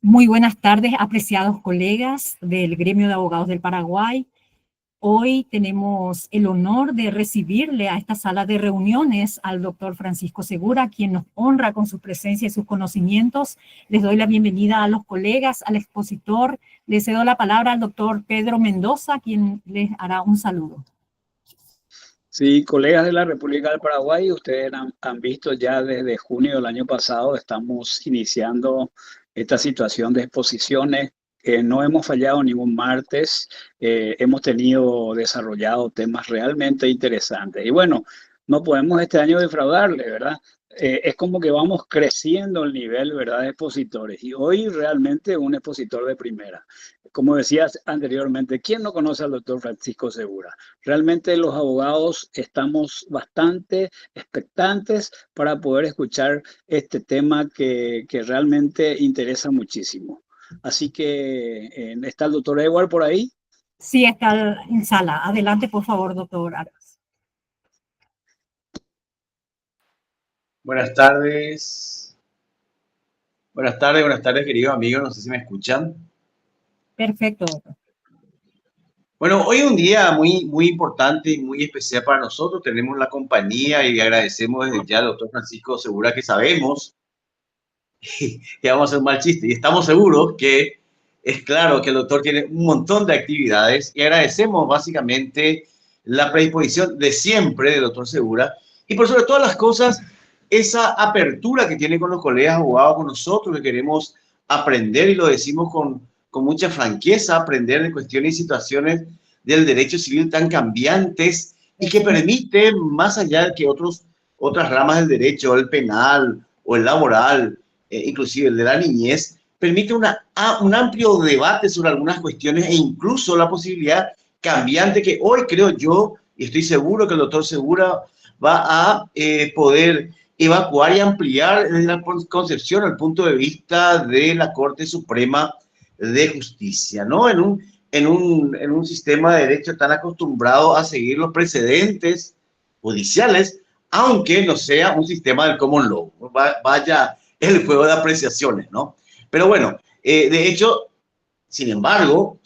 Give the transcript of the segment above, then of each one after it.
Muy buenas tardes, apreciados colegas del Gremio de Abogados del Paraguay. Hoy tenemos el honor de recibirle a esta sala de reuniones al doctor Francisco Segura, quien nos honra con su presencia y sus conocimientos. Les doy la bienvenida a los colegas, al expositor. Le cedo la palabra al doctor Pedro Mendoza, quien les hará un saludo. Sí, colegas de la República del Paraguay, ustedes han visto ya desde junio del año pasado, estamos iniciando esta situación de exposiciones. No hemos fallado ningún martes, hemos tenido desarrollado temas realmente interesantes. Y bueno, no podemos este año defraudarle, ¿verdad? Es como que vamos creciendo el nivel, ¿verdad?, de expositores. Y hoy realmente un expositor de primera. Como decías anteriormente, ¿quién no conoce al doctor Francisco Segura? Realmente los abogados estamos bastante expectantes para poder escuchar este tema que realmente interesa muchísimo. Así que está el doctor Edward por ahí. Sí, está en sala. Adelante, por favor, doctor Aras. Buenas tardes. Buenas tardes, queridos amigos. No sé si me escuchan. Perfecto, doctor. Bueno, hoy es un día muy importante y muy especial para nosotros. Tenemos la compañía y agradecemos desde ya al doctor Francisco Segura, que sabemos que vamos a hacer un mal chiste. Y estamos seguros que es claro que el doctor tiene un montón de actividades y agradecemos básicamente la predisposición de siempre del doctor Segura y por sobre todas las cosas, esa apertura que tiene con los colegas abogados, con nosotros que queremos aprender y lo decimos con mucha franqueza, aprender de cuestiones y situaciones del derecho civil tan cambiantes y que permite, más allá de que otras ramas del derecho, el penal o el laboral, inclusive el de la niñez, permite un amplio debate sobre algunas cuestiones e incluso la posibilidad cambiante que hoy creo yo, y estoy seguro que el doctor Segura va a poder evacuar y ampliar desde la concepción al punto de vista de la Corte Suprema de Justicia, ¿no? En un sistema de derecho tan acostumbrado a seguir los precedentes judiciales, aunque no sea un sistema del common law. Vaya el juego de apreciaciones, ¿no? Pero bueno, de hecho, sin embargo,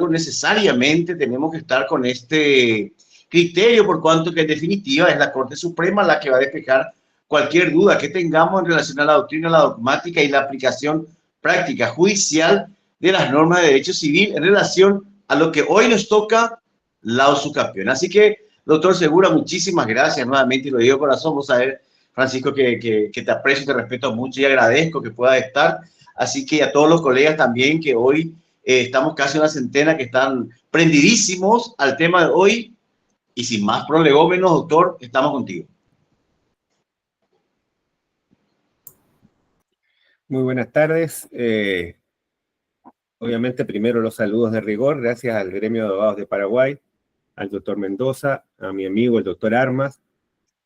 necesariamente tenemos que estar con este criterio, por cuanto que en definitiva es la Corte Suprema la que va a despejar cualquier duda que tengamos en relación a la doctrina, la dogmática y la aplicación práctica judicial de las normas de derecho civil en relación a lo que hoy nos toca la usucapión. Así que, doctor Segura, muchísimas gracias nuevamente, y lo digo de corazón. Vos sabés, Francisco, que te aprecio y te respeto mucho y agradezco que puedas estar. Así que a todos los colegas también que hoy estamos casi una centena que están prendidísimos al tema de hoy. Y sin más prolegómenos, doctor, estamos contigo. Muy buenas tardes. Obviamente, primero los saludos de rigor, gracias al Gremio de Abogados de Paraguay, al doctor Mendoza, a mi amigo el doctor Armas,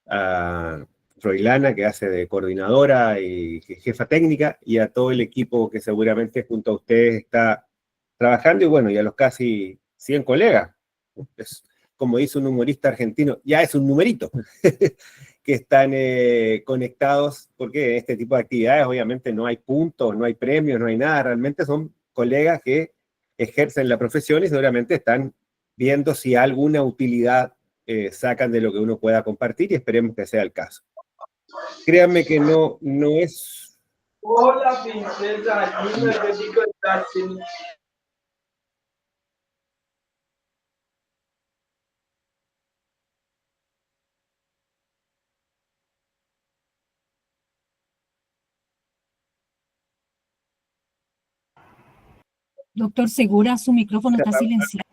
a Froilana, que hace de coordinadora y jefa técnica, y a todo el equipo que seguramente junto a ustedes está trabajando, y bueno, y a los casi 100 colegas. Es, como dice un humorista argentino, ya es un numerito, que están conectados, porque en este tipo de actividades obviamente no hay puntos, no hay premios, no hay nada, realmente son colegas que ejercen la profesión y seguramente están viendo si alguna utilidad sacan de lo que uno pueda compartir, y esperemos que sea el caso. Créanme que no es... Hola, princesa, yo necesito estar sin... Doctor Segura, su micrófono está silenciado.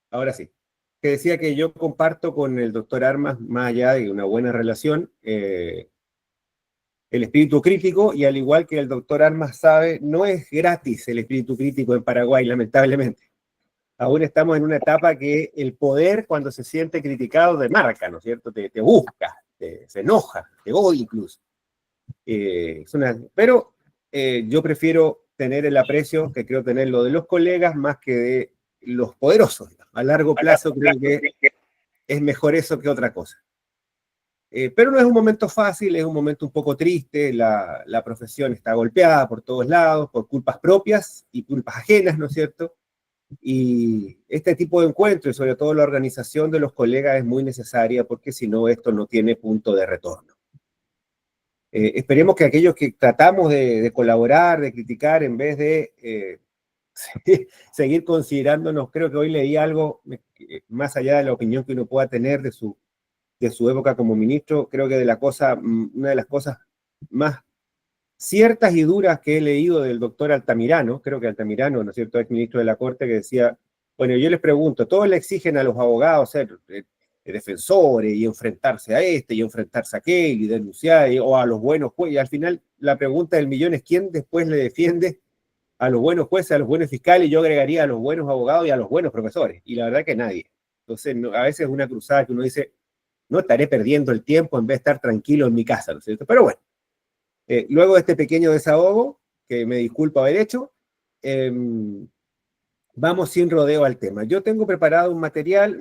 Ahora sí. Que decía que yo comparto con el doctor Armas, más allá de una buena relación, el espíritu crítico, y al igual que el doctor Armas sabe, no es gratis el espíritu crítico en Paraguay, lamentablemente. Aún estamos en una etapa que el poder, cuando se siente criticado, te marca, ¿no es cierto? Te busca, se enoja, te odia incluso. Pero yo prefiero tener el aprecio que creo tener lo de los colegas más que de los poderosos. A largo plazo creo que es mejor eso que otra cosa. Pero no es un momento fácil, es un momento un poco triste, la profesión está golpeada por todos lados, por culpas propias y culpas ajenas, ¿no es cierto? Y este tipo de encuentro, y sobre todo la organización de los colegas, es muy necesaria porque si no, esto no tiene punto de retorno. Esperemos que aquellos que tratamos de colaborar, de criticar, en vez de seguir considerándonos, creo que hoy leí algo, más allá de la opinión que uno pueda tener de su época como ministro, creo que una de las cosas más ciertas y duras que he leído del doctor Altamirano, creo que Altamirano, ¿no es cierto?, ex ministro de la Corte, que decía, bueno, yo les pregunto, todos le exigen a los abogados ser defensores y enfrentarse a este y enfrentarse a aquel y denunciar, o a los buenos jueces, y al final la pregunta del millón es quién después le defiende a los buenos jueces, a los buenos fiscales, y yo agregaría a los buenos abogados y a los buenos profesores, y la verdad que nadie. Entonces, a veces es una cruzada que uno dice, no estaré perdiendo el tiempo en vez de estar tranquilo en mi casa, ¿no es cierto? Pero bueno, luego de este pequeño desahogo, que me disculpo haber hecho, vamos sin rodeo al tema. Yo tengo preparado un material,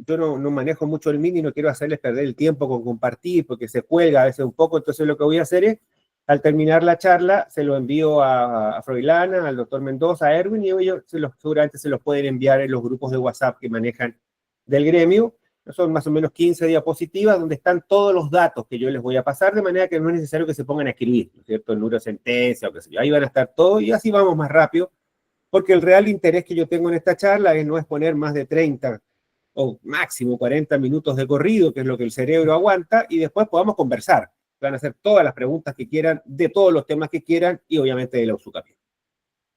yo no manejo mucho el mini, no quiero hacerles perder el tiempo con compartir, porque se cuelga a veces un poco, entonces lo que voy a hacer es, al terminar la charla, se lo envío a Froilana, al doctor Mendoza, a Erwin, y ellos seguramente se los pueden enviar en los grupos de WhatsApp que manejan del gremio. Son más o menos 15 diapositivas donde están todos los datos que yo les voy a pasar, de manera que no es necesario que se pongan a escribir, ¿no es cierto?, el número de sentencia o qué sé yo. Ahí van a estar todos y así vamos más rápido, porque el real interés que yo tengo en esta charla no es poner más de 30 o máximo 40 minutos de corrido, que es lo que el cerebro aguanta, y después podamos conversar. Van a hacer todas las preguntas que quieran, de todos los temas que quieran, y obviamente de la usucapión.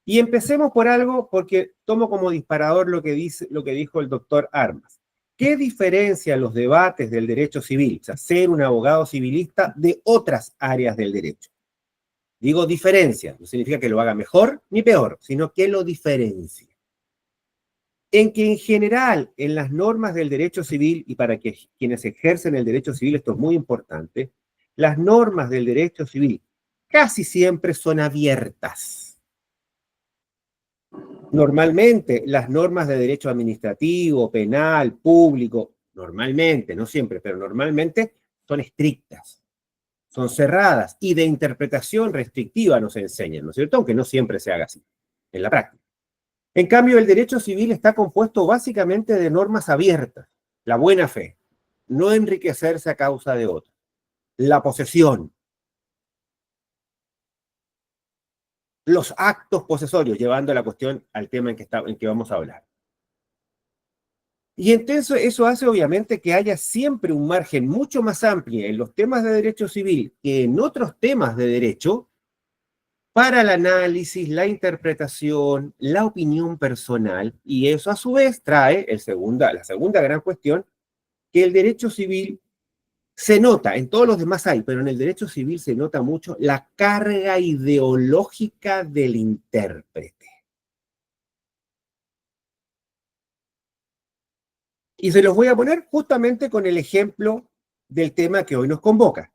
Y empecemos por algo, porque tomo como disparador lo que dijo el doctor Armas. ¿Qué diferencia los debates del derecho civil, o sea, ser un abogado civilista, de otras áreas del derecho? Digo diferencia, no significa que lo haga mejor ni peor, sino que lo diferencia. En que en general, en las normas del derecho civil, y para quienes ejercen el derecho civil esto es muy importante, las normas del derecho civil casi siempre son abiertas. Normalmente, las normas de derecho administrativo, penal, público, normalmente, no siempre, pero normalmente son estrictas, son cerradas y de interpretación restrictiva nos enseñan, ¿no es cierto? Aunque no siempre se haga así, en la práctica. En cambio, el derecho civil está compuesto básicamente de normas abiertas, la buena fe, no enriquecerse a causa de otro, la posesión, los actos posesorios, llevando la cuestión al tema en que vamos a hablar. Y entonces eso hace obviamente que haya siempre un margen mucho más amplio en los temas de derecho civil que en otros temas de derecho para el análisis, la interpretación, la opinión personal, y eso a su vez trae la segunda gran cuestión, que el derecho civil se nota, en todos los demás hay, pero en el derecho civil se nota mucho la carga ideológica del intérprete. Y se los voy a poner justamente con el ejemplo del tema que hoy nos convoca.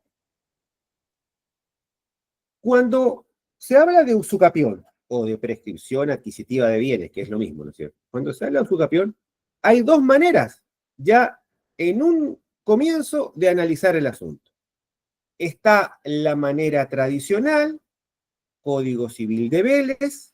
Cuando se habla de usucapión o de prescripción adquisitiva de bienes, que es lo mismo, ¿no es cierto? Cuando se habla de usucapión, hay dos maneras ya en un comienzo de analizar el asunto. Está la manera tradicional, Código Civil de Vélez,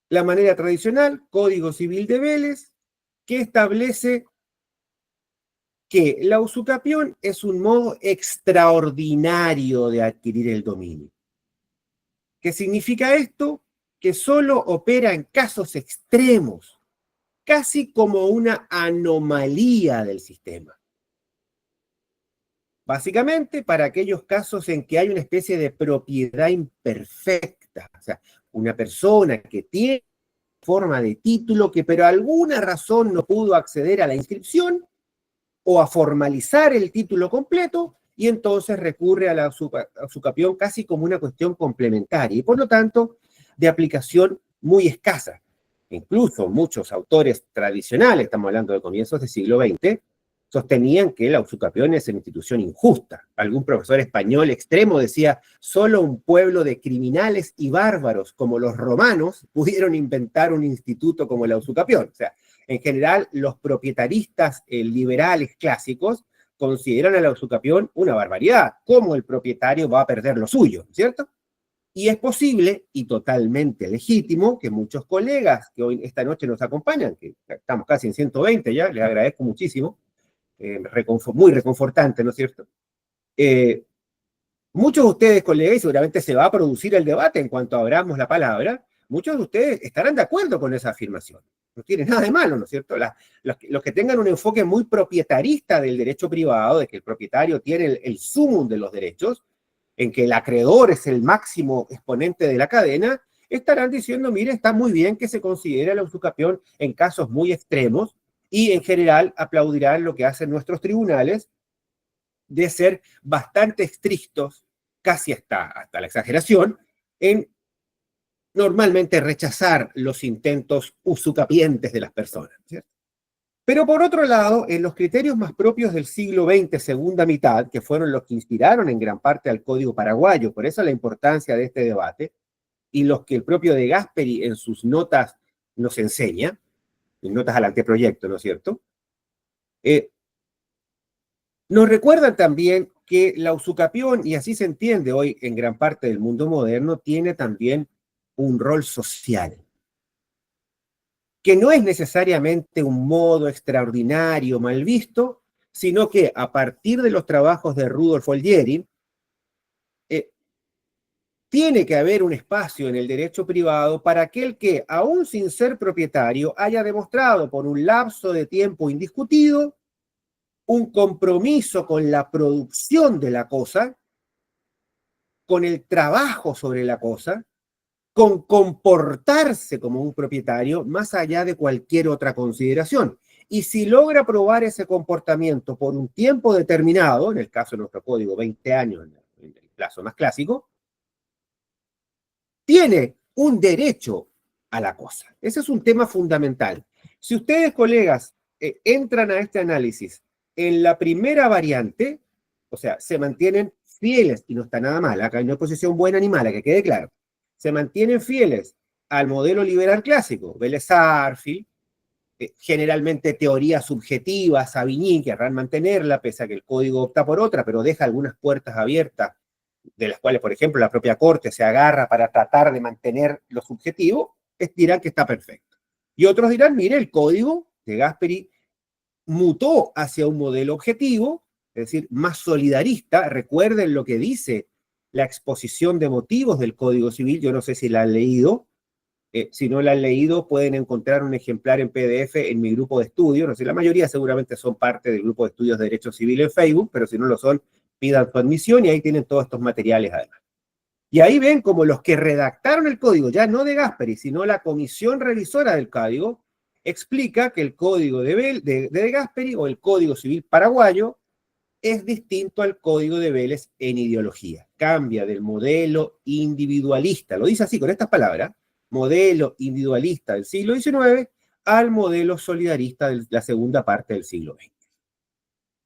la manera tradicional, Código Civil de Vélez, que establece que la usucapión es un modo extraordinario de adquirir el dominio. ¿Qué significa esto? Que solo opera en casos extremos, casi como una anomalía del sistema. Básicamente, para aquellos casos en que hay una especie de propiedad imperfecta, o sea, una persona que tiene forma de título que por alguna razón no pudo acceder a la inscripción o a formalizar el título completo, y entonces recurre a la usucapión casi como una cuestión complementaria y por lo tanto de aplicación muy escasa. Incluso muchos autores tradicionales, estamos hablando de comienzos del siglo XX, sostenían que la usucapión es una institución injusta. Algún profesor español extremo decía, solo un pueblo de criminales y bárbaros como los romanos pudieron inventar un instituto como la usucapión. O sea, en general, los propietaristas liberales clásicos consideran a la usucapión una barbaridad. ¿Cómo el propietario va a perder lo suyo? ¿Cierto? Y es posible y totalmente legítimo que muchos colegas que hoy, esta noche nos acompañan, que estamos casi en 120 ya, les agradezco muchísimo, muy reconfortante, ¿no es cierto? Muchos de ustedes, colegas, y seguramente se va a producir el debate en cuanto abramos la palabra, muchos de ustedes estarán de acuerdo con esa afirmación. No tiene nada de malo, ¿no es cierto? Los que tengan un enfoque muy propietarista del derecho privado, de que el propietario tiene el sumum de los derechos, en que el acreedor es el máximo exponente de la cadena, estarán diciendo, mire, está muy bien que se considere la usucapión en casos muy extremos, y en general aplaudirán lo que hacen nuestros tribunales de ser bastante estrictos, casi hasta la exageración, en normalmente rechazar los intentos usucapientes de las personas, ¿cierto? Pero por otro lado, en los criterios más propios del siglo XX, segunda mitad, que fueron los que inspiraron en gran parte al Código Paraguayo, por eso la importancia de este debate, y los que el propio De Gasperi en sus notas nos enseña, en notas al anteproyecto, ¿no es cierto? Nos recuerdan también que la usucapión, y así se entiende hoy en gran parte del mundo moderno, tiene también un rol social, que no es necesariamente un modo extraordinario mal visto, sino que a partir de los trabajos de Rudolf Olgeri, tiene que haber un espacio en el derecho privado para aquel que, aún sin ser propietario, haya demostrado por un lapso de tiempo indiscutido un compromiso con la producción de la cosa, con el trabajo sobre la cosa, con comportarse como un propietario más allá de cualquier otra consideración. Y si logra probar ese comportamiento por un tiempo determinado, en el caso de nuestro código 20 años, en el plazo más clásico, tiene un derecho a la cosa. Ese es un tema fundamental. Si ustedes, colegas, entran a este análisis en la primera variante, o sea, se mantienen fieles, y no está nada mal, acá hay una posición buena ni mala, que quede claro, se mantienen fieles al modelo liberal clásico, Vélez-Sarsfield, generalmente teoría subjetiva, Savigny, querrán mantenerla, pese a que el código opta por otra, pero deja algunas puertas abiertas, de las cuales, por ejemplo, la propia Corte se agarra para tratar de mantener lo subjetivo, dirán que está perfecto. Y otros dirán, mire, el código de Gasperi mutó hacia un modelo objetivo, es decir, más solidarista. Recuerden lo que dice la exposición de motivos del Código Civil, yo no sé si la han leído, si no la han leído pueden encontrar un ejemplar en PDF en mi grupo de estudio, no sé, la mayoría seguramente son parte del grupo de estudios de Derecho Civil en Facebook, pero si no lo son, pidan su admisión y ahí tienen todos estos materiales además. Y ahí ven como los que redactaron el código, ya no de Gasperi, sino la comisión revisora del código, explica que el código de Gasperi o el Código Civil paraguayo es distinto al código de Vélez en ideología. Cambia del modelo individualista, lo dice así con estas palabras, modelo individualista del siglo XIX al modelo solidarista de la segunda parte del siglo XX.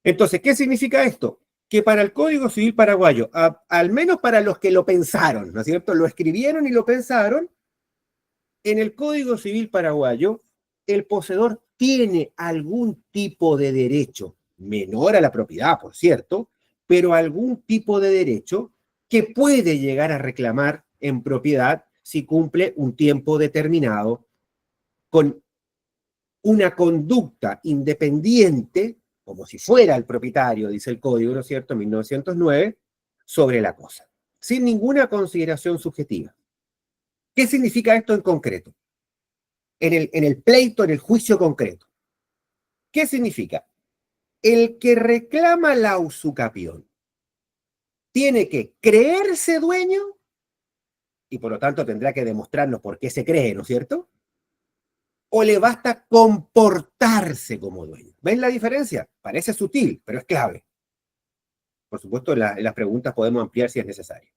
Entonces, ¿qué significa esto? Que para el Código Civil paraguayo, al menos para los que lo pensaron, ¿no es cierto? Lo escribieron y lo pensaron, en el Código Civil paraguayo, el poseedor tiene algún tipo de derecho, menor a la propiedad, por cierto, pero algún tipo de derecho que puede llegar a reclamar en propiedad si cumple un tiempo determinado con una conducta independiente, como si fuera el propietario, dice el código, ¿no es cierto?, 1909, sobre la cosa, sin ninguna consideración subjetiva. ¿Qué significa esto en concreto? En el pleito, en el juicio concreto. ¿Qué significa? El que reclama la usucapión tiene que creerse dueño y por lo tanto tendrá que demostrarnos por qué se cree, ¿no es cierto? O le basta comportarse como dueño. ¿Ven la diferencia? Parece sutil, pero es clave. Por supuesto, en las preguntas podemos ampliar si es necesario.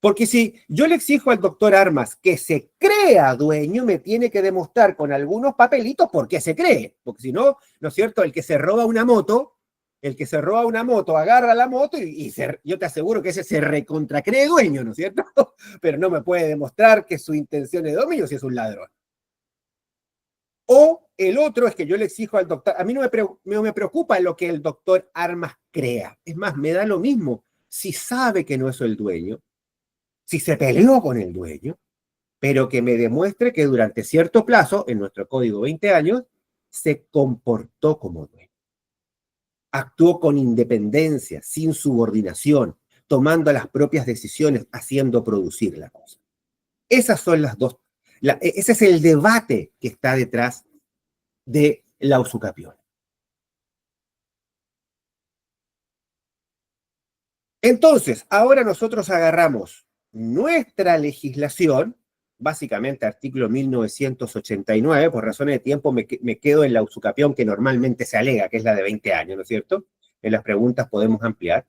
Porque si yo le exijo al doctor Armas que se crea dueño, me tiene que demostrar con algunos papelitos por qué se cree. Porque si no, ¿no es cierto? El que se roba una moto, agarra la moto yo te aseguro que ese se recontracree dueño, ¿no es cierto? Pero no me puede demostrar que su intención es de dominio si es un ladrón. O el otro es que yo le exijo al doctor, a mí no me preocupa lo que el doctor Armas crea. Es más, me da lo mismo si sabe que no es el dueño, si se peleó con el dueño, pero que me demuestre que durante cierto plazo, en nuestro código 20 años, se comportó como dueño. Actuó con independencia, sin subordinación, tomando las propias decisiones, haciendo producir la cosa. Esas son las dos. Ese es el debate que está detrás de la usucapión. Entonces, ahora nosotros agarramos nuestra legislación, básicamente artículo 1989, por razones de tiempo me quedo en la usucapión que normalmente se alega, que es la de 20 años, ¿no es cierto? En las preguntas podemos ampliar.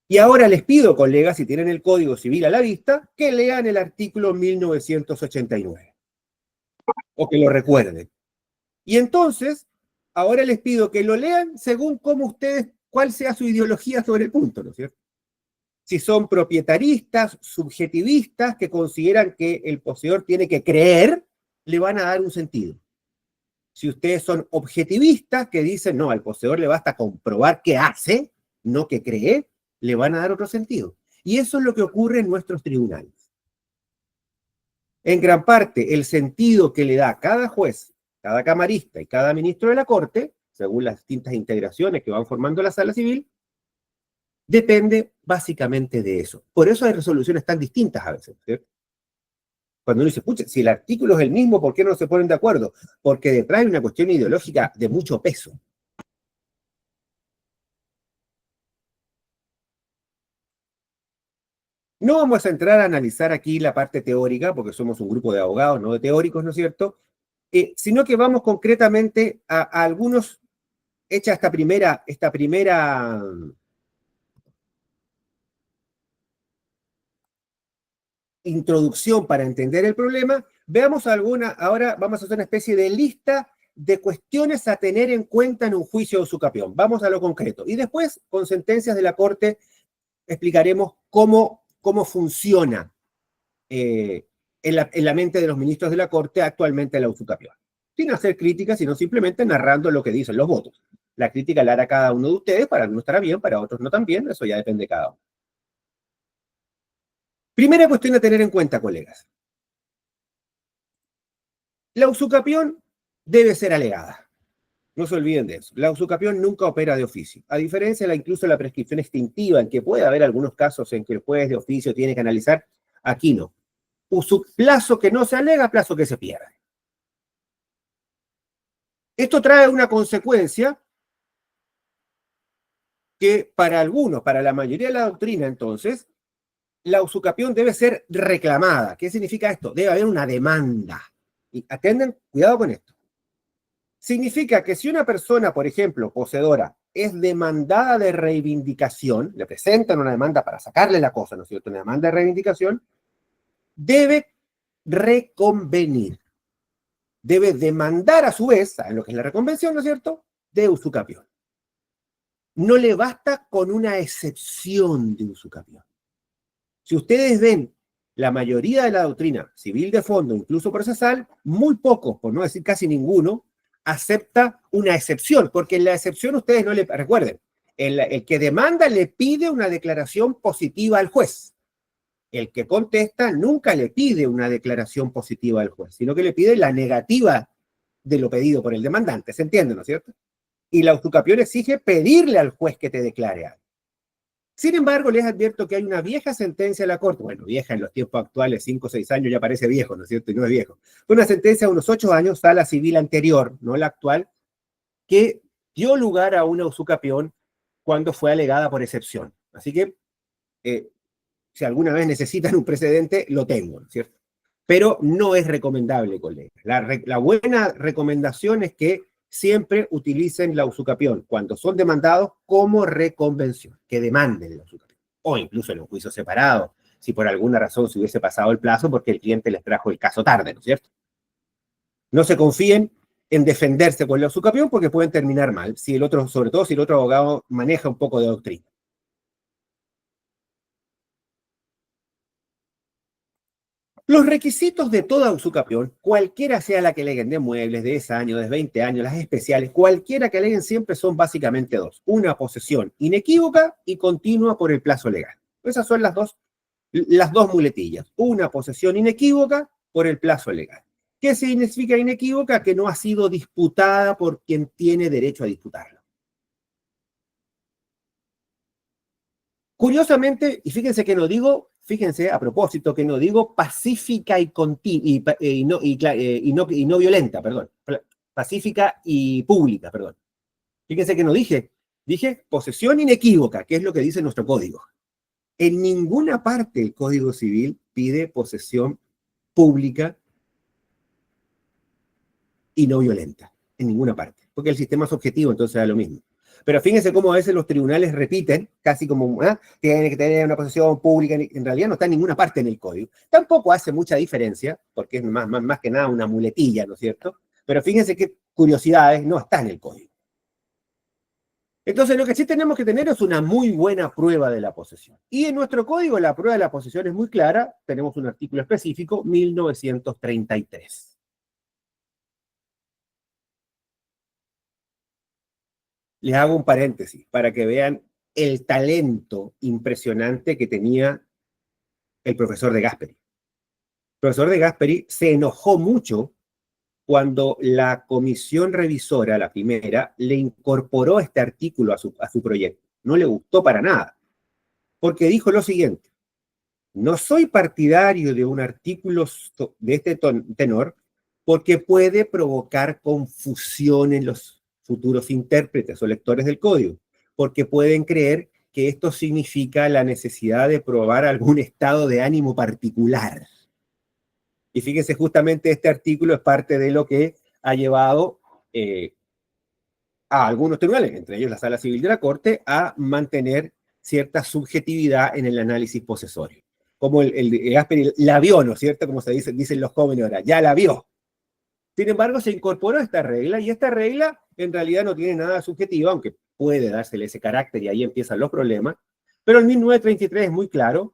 Y ahora les pido, colegas, si tienen el Código Civil a la vista, que lean el artículo 1989. O que lo recuerden. Y entonces, ahora les pido que lo lean según cómo ustedes, cuál sea su ideología sobre el punto, ¿no es cierto? Si son propietaristas, subjetivistas, que consideran que el poseedor tiene que creer, le van a dar un sentido. Si ustedes son objetivistas, que dicen, no, al poseedor le basta comprobar qué hace, no que cree, le van a dar otro sentido. Y eso es lo que ocurre en nuestros tribunales. En gran parte, el sentido que le da cada juez, cada camarista y cada ministro de la Corte, según las distintas integraciones que van formando la sala civil, depende básicamente de eso. Por eso hay resoluciones tan distintas a veces, ¿cierto? Cuando uno dice, pucha, si el artículo es el mismo, ¿por qué no se ponen de acuerdo? Porque detrás hay una cuestión ideológica de mucho peso. No vamos a entrar a analizar aquí la parte teórica, porque somos un grupo de abogados, no de teóricos, ¿no es cierto? Sino que vamos concretamente a algunos, hecha esta primera introducción para entender el problema, veamos ahora vamos a hacer una especie de lista de cuestiones a tener en cuenta en un juicio de usucapión. Vamos a lo concreto. Y después, con sentencias de la Corte, explicaremos cómo funciona en la mente de los ministros de la Corte actualmente la usucapión. Sin hacer críticas, sino simplemente narrando lo que dicen los votos. La crítica la hará cada uno de ustedes, para algunos estará bien, para otros no tan bien, eso ya depende de cada uno. Primera cuestión a tener en cuenta, colegas. La usucapión debe ser alegada. No se olviden de eso. La usucapión nunca opera de oficio. A diferencia de incluso la prescripción extintiva, en que puede haber algunos casos en que el juez de oficio tiene que analizar, aquí no. Plazo que no se alega, plazo que se pierde. Esto trae una consecuencia que para algunos, para la mayoría de la doctrina, entonces, la usucapión debe ser reclamada. ¿Qué significa esto? Debe haber una demanda. Y atienden, cuidado con esto. Significa que si una persona, por ejemplo, poseedora, es demandada de reivindicación, le presentan una demanda para sacarle la cosa, ¿no es cierto? Una demanda de reivindicación, debe reconvenir. Debe demandar a su vez, ¿saben lo que es la reconvención, no es cierto?, de usucapión. No le basta con una excepción de usucapión. Si ustedes ven la mayoría de la doctrina civil de fondo, incluso procesal, muy pocos, por no decir casi ninguno, acepta una excepción, porque en la excepción ustedes no le recuerden, el que demanda le pide una declaración positiva al juez. El que contesta nunca le pide una declaración positiva al juez, sino que le pide la negativa de lo pedido por el demandante. ¿Se entiende, no es cierto? Y la usucapión exige pedirle al juez que te declare algo. Sin embargo, les advierto que hay una vieja sentencia de la Corte, bueno, vieja en los tiempos actuales, 5 o 6 años ya parece viejo, ¿no es cierto? Y no es viejo. Una sentencia de unos 8 años, sala civil anterior, no la actual, que dio lugar a una usucapión cuando fue alegada por excepción. Así que, si alguna vez necesitan un precedente, lo tengo, ¿no es cierto? Pero no es recomendable, colegas. La buena recomendación es que siempre utilicen la usucapión cuando son demandados como reconvención, que demanden la usucapión. o incluso en un juicio separado, si por alguna razón se hubiese pasado el plazo porque el cliente les trajo el caso tarde, ¿no es cierto? No se confíen en defenderse con la usucapión porque pueden terminar mal, si el otro, sobre todo si el otro abogado maneja un poco de doctrina. Los requisitos de toda usucapión, cualquiera sea la que aleguen, de muebles, de 10 años, de 20 años, las especiales, cualquiera que aleguen siempre son básicamente dos. Una posesión inequívoca y continua por el plazo legal. Esas son las dos muletillas. Una posesión inequívoca por el plazo legal. ¿Qué significa inequívoca? Que no ha sido disputada por quien tiene derecho a disputarlo. Curiosamente, y fíjense que no digo, fíjense a propósito que no digo pacífica y no violenta, perdón. Pacífica y pública, perdón. Fíjense que no dije posesión inequívoca, que es lo que dice nuestro código. En ninguna parte el Código Civil pide posesión pública y no violenta. En ninguna parte. Porque el sistema es objetivo, entonces da lo mismo. Pero fíjense cómo a veces los tribunales repiten, casi como, tiene que tener una posesión pública, en realidad no está en ninguna parte en el código. Tampoco hace mucha diferencia, porque es más que nada una muletilla, ¿no es cierto? Pero fíjense qué curiosidades, no está en el código. Entonces lo que sí tenemos que tener es una muy buena prueba de la posesión. Y en nuestro código la prueba de la posesión es muy clara, tenemos un artículo específico, 1933. Les hago un paréntesis para que vean el talento impresionante que tenía el profesor de Gasperi. El profesor de Gasperi se enojó mucho cuando la comisión revisora, la primera, le incorporó este artículo a su proyecto. No le gustó para nada, porque dijo lo siguiente: no soy partidario de un artículo de este tenor porque puede provocar confusión en los futuros intérpretes o lectores del código, porque pueden creer que esto significa la necesidad de probar algún estado de ánimo particular. Y fíjense, justamente este artículo es parte de lo que ha llevado a algunos tribunales, entre ellos la Sala Civil de la Corte, a mantener cierta subjetividad en el análisis posesorio. Como el Gasperi la vio, ¿no es cierto? Como se dicen los jóvenes ahora, ya la vio. Sin embargo, se incorporó esta regla, y esta regla en realidad no tiene nada subjetivo, aunque puede dársele ese carácter y ahí empiezan los problemas, pero el 1933 es muy claro,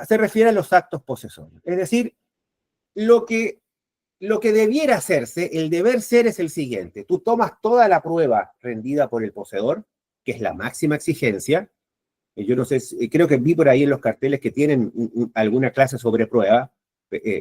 se refiere a los actos posesorios. Es decir, lo que debiera hacerse, el deber ser es el siguiente: tú tomas toda la prueba rendida por el poseedor, que es la máxima exigencia. Yo no sé, creo que vi por ahí en los carteles que tienen alguna clase sobre prueba.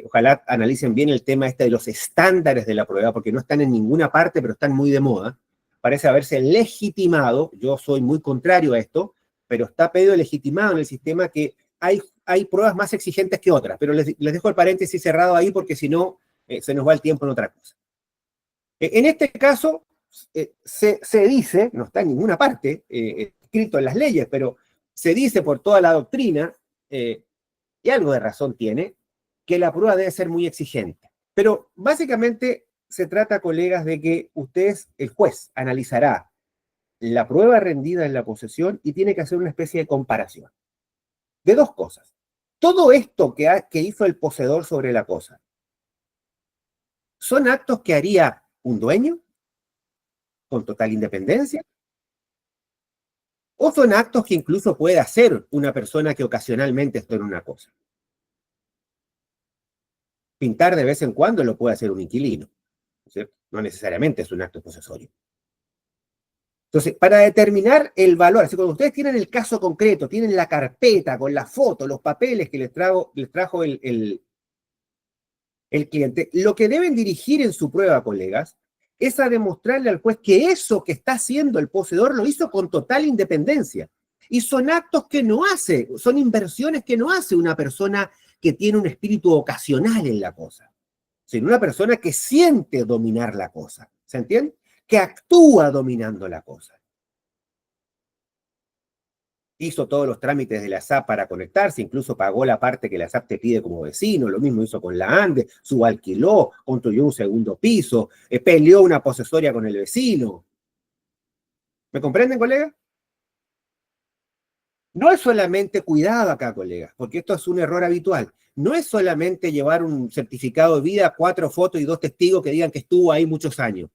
Ojalá analicen bien el tema de los estándares de la prueba, porque no están en ninguna parte, pero están muy de moda. Parece haberse legitimado, yo soy muy contrario a esto, pero está pedido legitimado en el sistema que hay pruebas más exigentes que otras, pero les dejo el paréntesis cerrado ahí porque si no, se nos va el tiempo en otra cosa. En este caso, se dice, no está en ninguna parte escrito en las leyes, pero se dice por toda la doctrina, y algo de razón tiene, que la prueba debe ser muy exigente. Pero básicamente se trata, colegas, de que el juez, analizará la prueba rendida en la posesión y tiene que hacer una especie de comparación de dos cosas. Todo esto que hizo el poseedor sobre la cosa, ¿son actos que haría un dueño con total independencia? ¿O son actos que incluso puede hacer una persona que ocasionalmente está en una cosa? Pintar de vez en cuando lo puede hacer un inquilino, ¿cierto? No necesariamente es un acto posesorio. Entonces, para determinar el valor, así cuando ustedes tienen el caso concreto, tienen la carpeta con la foto, los papeles que les trajo el cliente, lo que deben dirigir en su prueba, colegas, es a demostrarle al juez que eso que está haciendo el poseedor lo hizo con total independencia. Y son actos que no hace, son inversiones que no hace una persona que tiene un espíritu ocasional en la cosa, sino una persona que siente dominar la cosa. ¿Se entiende? Que actúa dominando la cosa. Hizo todos los trámites de la SAP para conectarse, incluso pagó la parte que la SAP te pide como vecino, lo mismo hizo con la ANDE, subalquiló, construyó un segundo piso, peleó una posesoria con el vecino. ¿Me comprenden, colega? No es solamente cuidado acá, colegas, porque esto es un error habitual. No es solamente llevar un certificado de vida, 4 fotos y 2 testigos que digan que estuvo ahí muchos años,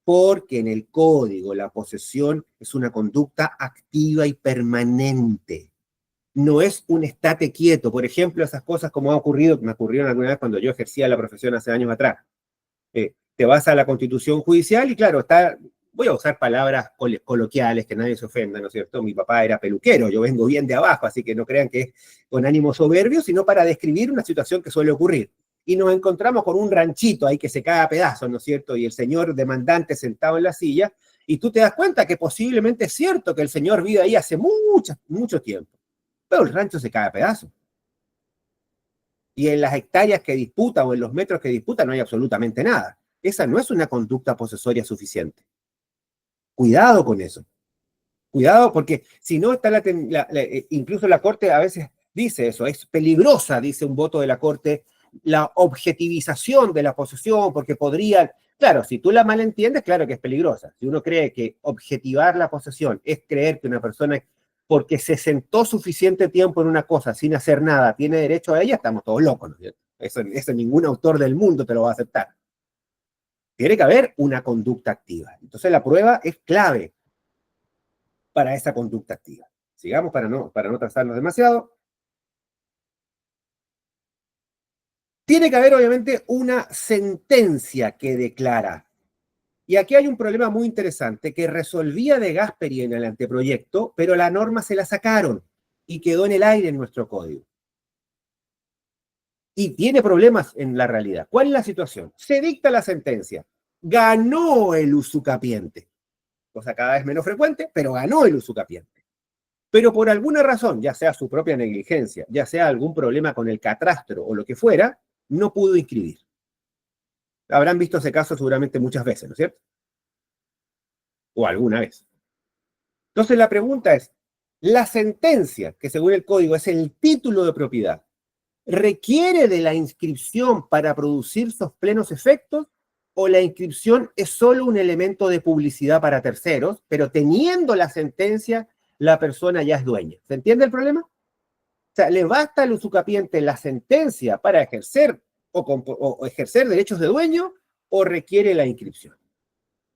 porque en el código la posesión es una conducta activa y permanente. No es un estate quieto. Por ejemplo, esas cosas como me ocurrieron alguna vez cuando yo ejercía la profesión hace años atrás. Te vas a la Constitución Judicial y claro, voy a usar palabras coloquiales, que nadie se ofenda, ¿no es cierto? Mi papá era peluquero, yo vengo bien de abajo, así que no crean que es con ánimo soberbio, sino para describir una situación que suele ocurrir. Y nos encontramos con un ranchito ahí que se cae a pedazos, ¿no es cierto? Y el señor demandante sentado en la silla, y tú te das cuenta que posiblemente es cierto que el señor vive ahí hace mucho tiempo, pero el rancho se cae a pedazos. Y en las hectáreas que disputa o en los metros que disputa no hay absolutamente nada. Esa no es una conducta posesoria suficiente. Cuidado con eso. Cuidado porque si no está incluso la Corte a veces dice eso, es peligrosa, dice un voto de la Corte, la objetivización de la posesión, porque podrían, claro, si tú la malentiendes, claro que es peligrosa. Si uno cree que objetivar la posesión es creer que una persona, porque se sentó suficiente tiempo en una cosa sin hacer nada, tiene derecho a ella, estamos todos locos, ¿no es cierto? Eso ningún autor del mundo te lo va a aceptar. Tiene que haber una conducta activa. Entonces la prueba es clave para esa conducta activa. Sigamos para no trazarnos demasiado. Tiene que haber, obviamente, una sentencia que declara. Y aquí hay un problema muy interesante que resolvía de Gasperi en el anteproyecto, pero la norma se la sacaron y quedó en el aire en nuestro código. Y tiene problemas en la realidad. ¿Cuál es la situación? Se dicta la sentencia. Ganó el usucapiente. Cosa cada vez menos frecuente, pero ganó el usucapiente. Pero por alguna razón, ya sea su propia negligencia, ya sea algún problema con el catastro o lo que fuera, no pudo inscribir. Habrán visto ese caso seguramente muchas veces, ¿no es cierto? O alguna vez. Entonces la pregunta es, ¿la sentencia, que según el código es el título de propiedad, requiere de la inscripción para producir sus plenos efectos o la inscripción es solo un elemento de publicidad para terceros, pero teniendo la sentencia, la persona ya es dueña? ¿Se entiende el problema? O sea, ¿le basta al usucapiente la sentencia para ejercer o ejercer derechos de dueño o requiere la inscripción?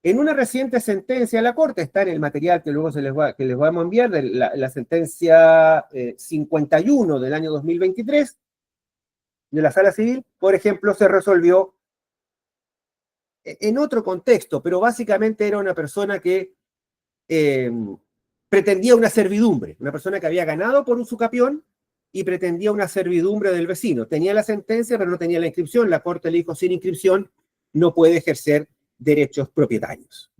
En una reciente sentencia de la Corte, está en el material que luego que les vamos a enviar, de la sentencia 51 del año 2023 de la Sala Civil, por ejemplo, se resolvió en otro contexto, pero básicamente era una persona que pretendía una servidumbre, una persona que había ganado por usucapión y pretendía una servidumbre del vecino. Tenía la sentencia, pero no tenía la inscripción. La Corte le dijo, sin inscripción no puede ejercer derechos propietarios,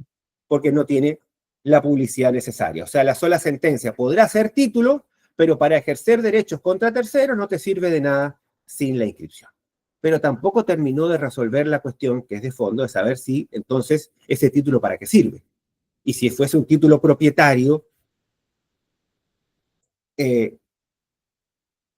porque no tiene la publicidad necesaria. O sea, la sola sentencia podrá ser título, pero para ejercer derechos contra terceros no te sirve de nada sin la inscripción. Pero tampoco terminó de resolver la cuestión que es de fondo, de saber si entonces ese título para qué sirve. Y si fuese un título propietario,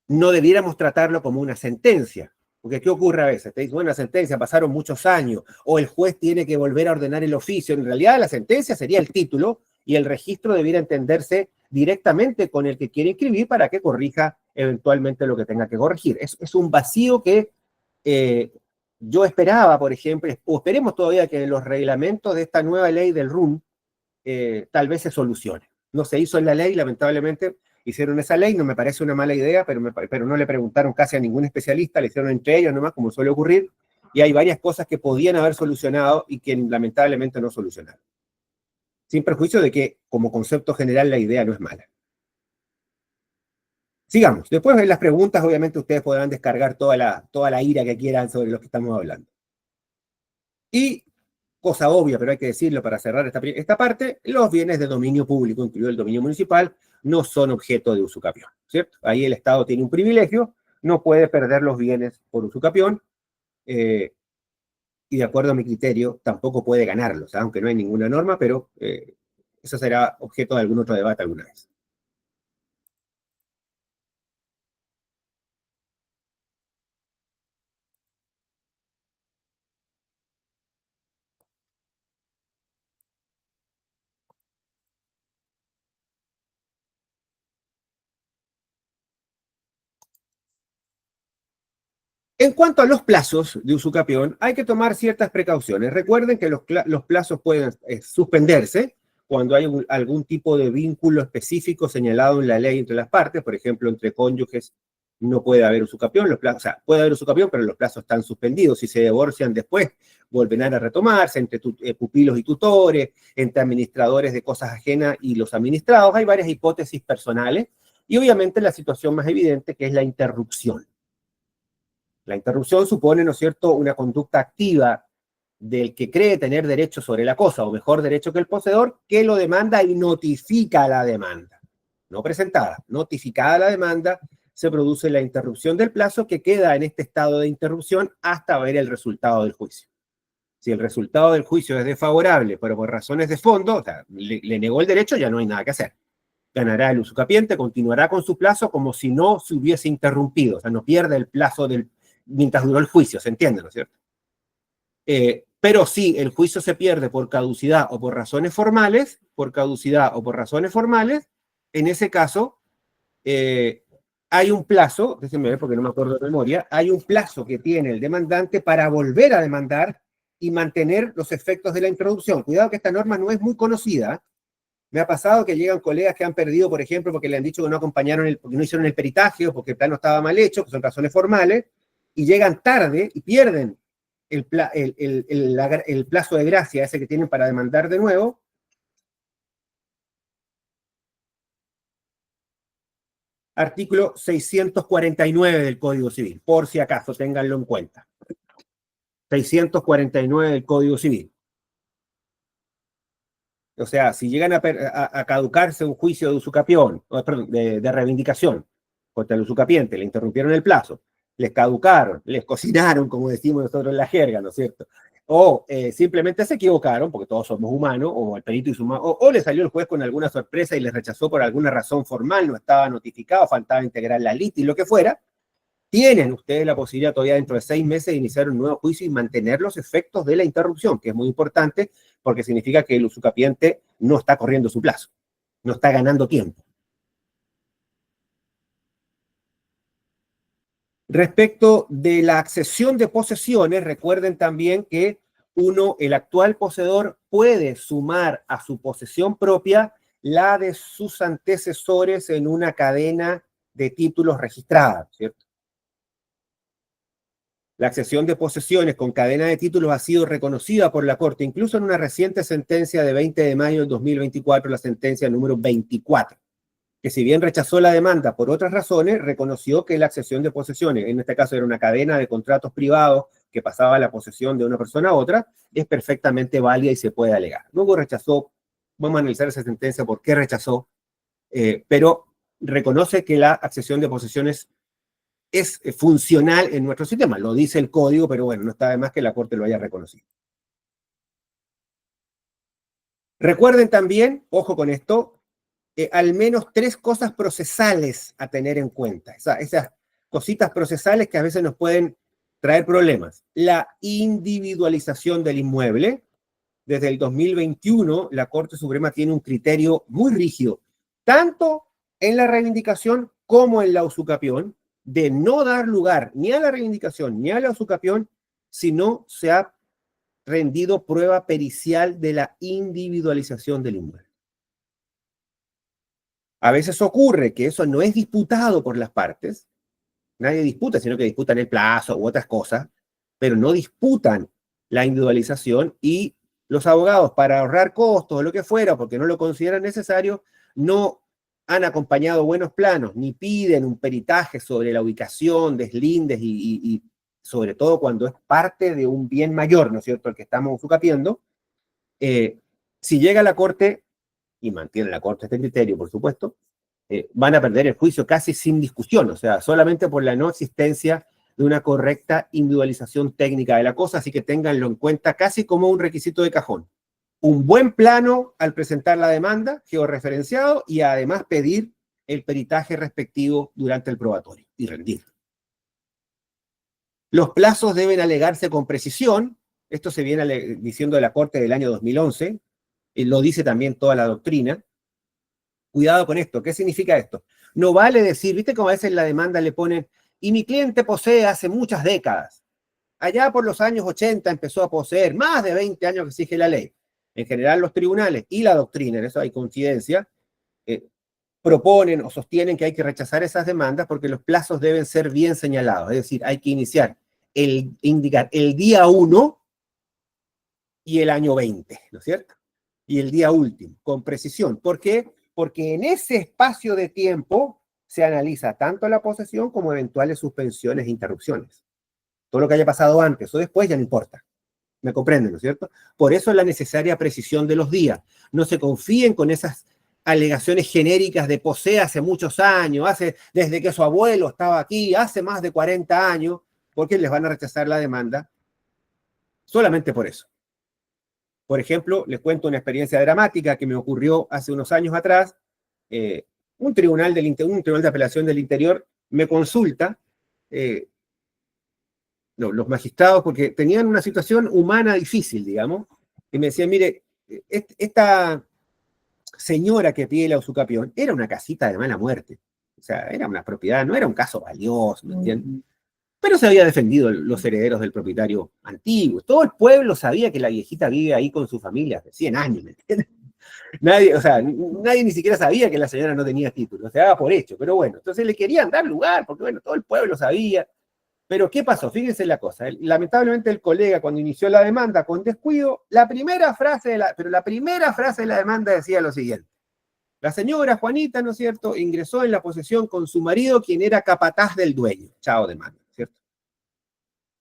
no debiéramos tratarlo como una sentencia. Porque ¿qué ocurre a veces? Te dicen, bueno, la sentencia, pasaron muchos años, o el juez tiene que volver a ordenar el oficio. En realidad, la sentencia sería el título y el registro debiera entenderse directamente con el que quiere inscribir para que corrija eventualmente lo que tenga que corregir. Es un vacío que yo esperaba, por ejemplo, o esperemos todavía que los reglamentos de esta nueva ley del RUN tal vez se solucione. No se hizo en la ley, lamentablemente, hicieron esa ley, no me parece una mala idea, pero no le preguntaron casi a ningún especialista, le hicieron entre ellos nomás, como suele ocurrir, y hay varias cosas que podían haber solucionado y que lamentablemente no solucionaron. Sin perjuicio de que, como concepto general, la idea no es mala. Sigamos. Después de las preguntas, obviamente, ustedes podrán descargar toda la ira que quieran sobre lo que estamos hablando. Y, cosa obvia, pero hay que decirlo para cerrar esta parte, los bienes de dominio público, incluido el dominio municipal, no son objeto de usucapión, ¿cierto? Ahí el Estado tiene un privilegio, no puede perder los bienes por usucapión, y de acuerdo a mi criterio, tampoco puede ganarlos, aunque no hay ninguna norma, pero eso será objeto de algún otro debate alguna vez. En cuanto a los plazos de usucapión, hay que tomar ciertas precauciones. Recuerden que los plazos pueden suspenderse cuando hay algún tipo de vínculo específico señalado en la ley entre las partes. Por ejemplo, entre cónyuges no puede haber usucapión, o sea, puede haber usucapión, pero los plazos están suspendidos. Si se divorcian después, volverán a retomarse entre pupilos y tutores, entre administradores de cosas ajenas y los administrados. Hay varias hipótesis personales y obviamente la situación más evidente que es la interrupción. La interrupción supone, ¿no es cierto?, una conducta activa del que cree tener derecho sobre la cosa, o mejor derecho que el poseedor, que lo demanda y notifica la demanda. No presentada, notificada la demanda, se produce la interrupción del plazo que queda en este estado de interrupción hasta ver el resultado del juicio. Si el resultado del juicio es desfavorable, pero por razones de fondo, o sea, le negó el derecho, ya no hay nada que hacer. Ganará el usucapiente, continuará con su plazo como si no se hubiese interrumpido, o sea, no pierde el plazo mientras duró el juicio, ¿se entiende, no es cierto? Pero si el juicio se pierde por caducidad o por razones formales, en ese caso hay un plazo, déjenme ver porque no me acuerdo de memoria, hay un plazo que tiene el demandante para volver a demandar y mantener los efectos de la introducción. Cuidado que esta norma no es muy conocida. Me ha pasado que llegan colegas que han perdido, por ejemplo, porque le han dicho que no acompañaron, porque no hicieron el peritaje o porque el plano estaba mal hecho, que son razones formales, y llegan tarde y pierden el plazo de gracia ese que tienen para demandar de nuevo. Artículo 649 del Código Civil, por si acaso, ténganlo en cuenta. 649 del Código Civil. O sea, si llegan a caducarse un juicio de usucapión, perdón, de reivindicación contra el usucapiente, le interrumpieron el plazo, les caducaron, les cocinaron, como decimos nosotros en la jerga, ¿no es cierto? O simplemente se equivocaron, porque todos somos humanos, o el perito hizo o le salió el juez con alguna sorpresa y les rechazó por alguna razón formal, no estaba notificado, faltaba integrar la litis, lo que fuera, tienen ustedes la posibilidad todavía dentro de 6 meses de iniciar un nuevo juicio y mantener los efectos de la interrupción, que es muy importante porque significa que el usucapiente no está corriendo su plazo, no está ganando tiempo. Respecto de la accesión de posesiones, recuerden también que el actual poseedor puede sumar a su posesión propia la de sus antecesores en una cadena de títulos registrada, ¿cierto? La accesión de posesiones con cadena de títulos ha sido reconocida por la Corte, incluso en una reciente sentencia de 20 de mayo del 2024, la sentencia número 24, que si bien rechazó la demanda por otras razones, reconoció que la accesión de posesiones, en este caso era una cadena de contratos privados que pasaba la posesión de una persona a otra, es perfectamente válida y se puede alegar. Luego rechazó, vamos a analizar esa sentencia, por qué rechazó, pero reconoce que la accesión de posesiones es funcional en nuestro sistema. Lo dice el código, pero bueno, no está de más que la Corte lo haya reconocido. Recuerden también, ojo con esto, al menos 3 cosas procesales a tener en cuenta. Esas cositas procesales que a veces nos pueden traer problemas. La individualización del inmueble. Desde el 2021, la Corte Suprema tiene un criterio muy rígido, tanto en la reivindicación como en la usucapión, de no dar lugar ni a la reivindicación ni a la usucapión si no se ha rendido prueba pericial de la individualización del inmueble. A veces ocurre que eso no es disputado por las partes, nadie disputa, sino que disputan el plazo u otras cosas, pero no disputan la individualización y los abogados, para ahorrar costos o lo que fuera, porque no lo consideran necesario, no han acompañado buenos planos, ni piden un peritaje sobre la ubicación, deslindes y sobre todo cuando es parte de un bien mayor, ¿no es cierto?, el que estamos usucapiendo. Si llega a la Corte, y mantiene la Corte este criterio, por supuesto, van a perder el juicio casi sin discusión, o sea, solamente por la no existencia de una correcta individualización técnica de la cosa, así que ténganlo en cuenta casi como un requisito de cajón. Un buen plano al presentar la demanda, georreferenciado, y además pedir el peritaje respectivo durante el probatorio y rendir. Los plazos deben alegarse con precisión. Esto se viene diciendo de la Corte del año 2011, y lo dice también toda la doctrina. Cuidado con esto. ¿Qué significa esto? No vale decir, ¿viste cómo a veces en la demanda le ponen y mi cliente posee hace muchas décadas. Allá por los años 80 empezó a poseer, más de 20 años que exige la ley. En general los tribunales y la doctrina, en eso hay coincidencia, proponen o sostienen que hay que rechazar esas demandas porque los plazos deben ser bien señalados. Es decir, hay que indicar el día 1 y el año 20, ¿no es cierto? Y el día último, con precisión. ¿Por qué? Porque en ese espacio de tiempo se analiza tanto la posesión como eventuales suspensiones e interrupciones. Todo lo que haya pasado antes o después ya no importa. ¿Me comprenden, no es cierto? Por eso es la necesaria precisión de los días. No se confíen con esas alegaciones genéricas de posee hace muchos años, desde que su abuelo estaba aquí, hace más de 40 años, porque les van a rechazar la demanda solamente por eso. Por ejemplo, les cuento una experiencia dramática que me ocurrió hace unos años atrás. Un tribunal de apelación del interior me consulta, los magistrados, porque tenían una situación humana difícil, digamos, y me decían, mire, esta señora que pide la usucapión era una casita de mala muerte. O sea, era una propiedad, no era un caso valioso, ¿me entienden? Pero se había defendido los herederos del propietario antiguo. Todo el pueblo sabía que la viejita vive ahí con su familia hace 100 años, ¿me entiendes? Nadie ni siquiera sabía que la señora no tenía título, se daba por hecho, pero bueno, entonces le querían dar lugar, porque bueno, todo el pueblo sabía. Pero ¿qué pasó? Fíjense la cosa. Lamentablemente el colega, cuando inició la demanda con descuido, la primera frase de la demanda decía lo siguiente. La señora Juanita, ¿no es cierto?, ingresó en la posesión con su marido, quien era capataz del dueño. Chao demanda, ¿cierto?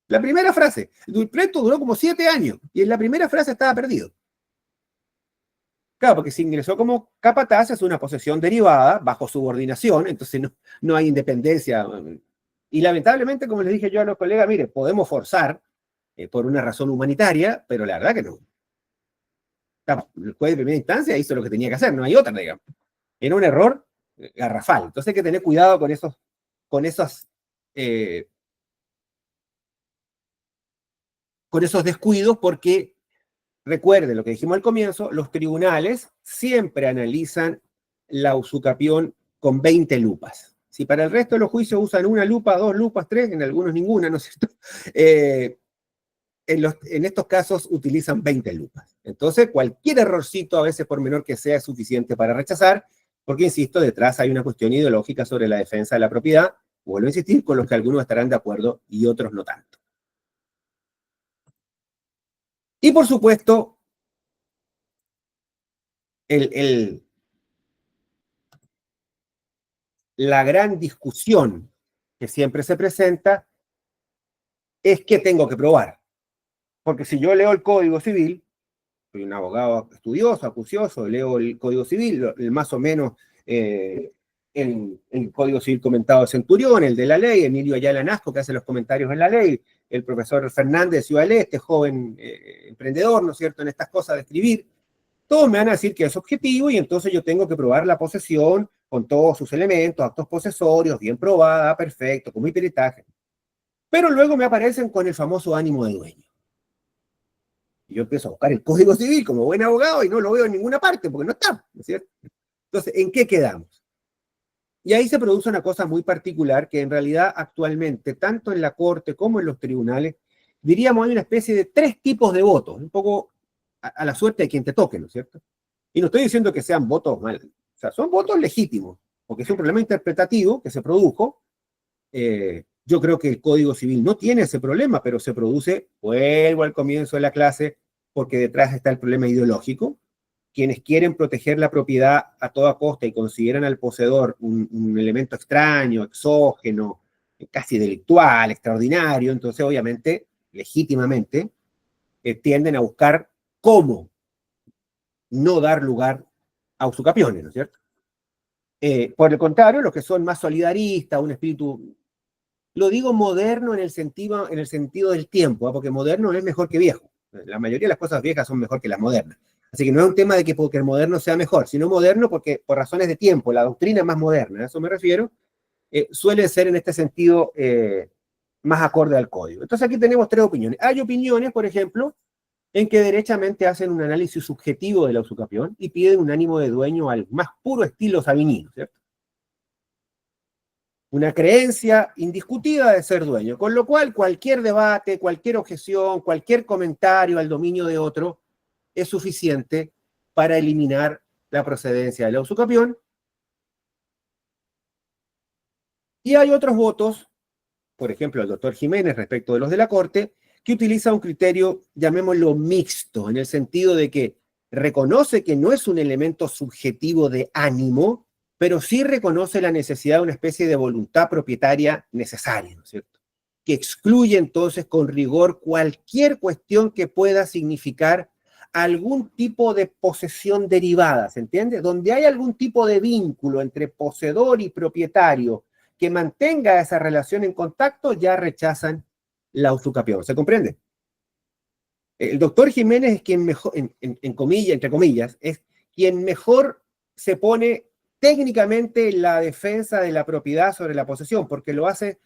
La primera frase. El pleito duró como 7 años y en la primera frase estaba perdido. Claro, porque si ingresó como capataz es una posesión derivada bajo subordinación, entonces no hay independencia. Y lamentablemente, como les dije yo a los colegas, mire, podemos forzar por una razón humanitaria, pero la verdad que no. El juez de primera instancia hizo lo que tenía que hacer, no hay otra, digamos. Era un error garrafal. Entonces hay que tener cuidado con esos descuidos, porque recuerden lo que dijimos al comienzo, los tribunales siempre analizan la usucapión con 20 lupas. Si para el resto de los juicios usan 1 lupa, 2 lupas, 3, en algunos ninguna, ¿no es cierto? En estos casos utilizan 20 lupas. Entonces, cualquier errorcito, a veces por menor que sea, es suficiente para rechazar, porque, insisto, detrás hay una cuestión ideológica sobre la defensa de la propiedad, vuelvo a insistir, con los que algunos estarán de acuerdo y otros no tanto. Y, por supuesto, la gran discusión que siempre se presenta es qué tengo que probar. Porque si yo leo el Código Civil, soy un abogado estudioso, acucioso, leo el Código Civil, más o menos el Código Civil comentado de Centurión, el de la ley, Emilio Ayala Nasco, que hace los comentarios en la ley, el profesor Fernández de Ciudad del Este, joven emprendedor, ¿no es cierto?, en estas cosas de escribir. Todos me van a decir que es objetivo y entonces yo tengo que probar la posesión con todos sus elementos, actos posesorios, bien probada, perfecto, con mi peritaje. Pero luego me aparecen con el famoso ánimo de dueño. Y yo empiezo a buscar el Código Civil como buen abogado y no lo veo en ninguna parte porque no está, ¿no es cierto? Entonces, ¿en qué quedamos? Y ahí se produce una cosa muy particular que en realidad actualmente, tanto en la Corte como en los tribunales, diríamos hay una especie de 3 tipos de votos, un poco a la suerte de quien te toque, ¿no es cierto? Y no estoy diciendo que sean votos mal, o sea, son votos legítimos, porque es un problema interpretativo que se produjo. Yo creo que el Código Civil no tiene ese problema, pero se produce, vuelvo al comienzo de la clase, porque detrás está el problema ideológico. Quienes quieren proteger la propiedad a toda costa y consideran al poseedor un elemento extraño, exógeno, casi delictual, extraordinario, entonces obviamente, legítimamente, tienden a buscar cómo no dar lugar a usucapiones, ¿no es cierto? Por el contrario, los que son más solidaristas, un espíritu, lo digo moderno en el sentido del tiempo, ¿eh? Porque moderno es mejor que viejo. La mayoría de las cosas viejas son mejor que las modernas. Así que no es un tema de que porque el moderno sea mejor, sino moderno porque por razones de tiempo, la doctrina es más moderna, a eso me refiero, suele ser en este sentido más acorde al código. Entonces aquí tenemos 3 opiniones. Hay opiniones, por ejemplo, en que derechamente hacen un análisis subjetivo de la usucapión y piden un ánimo de dueño al más puro estilo sabinino, ¿cierto? una creencia indiscutida de ser dueño, con lo cual cualquier debate, cualquier objeción, cualquier comentario al dominio de otro es suficiente para eliminar la procedencia de la usucapión. Y hay otros votos, por ejemplo, el doctor Jiménez respecto de los de la Corte, que utiliza un criterio, llamémoslo mixto, en el sentido de que reconoce que no es un elemento subjetivo de ánimo, pero sí reconoce la necesidad de una especie de voluntad propietaria necesaria, ¿no es cierto? Que excluye entonces con rigor cualquier cuestión que pueda significar algún tipo de posesión derivada, ¿se entiende? Donde hay algún tipo de vínculo entre poseedor y propietario que mantenga esa relación en contacto, ya rechazan la usucapión. ¿Se comprende? El doctor Jiménez es quien mejor, entre comillas, es quien mejor se pone técnicamente en la defensa de la propiedad sobre la posesión, porque lo hace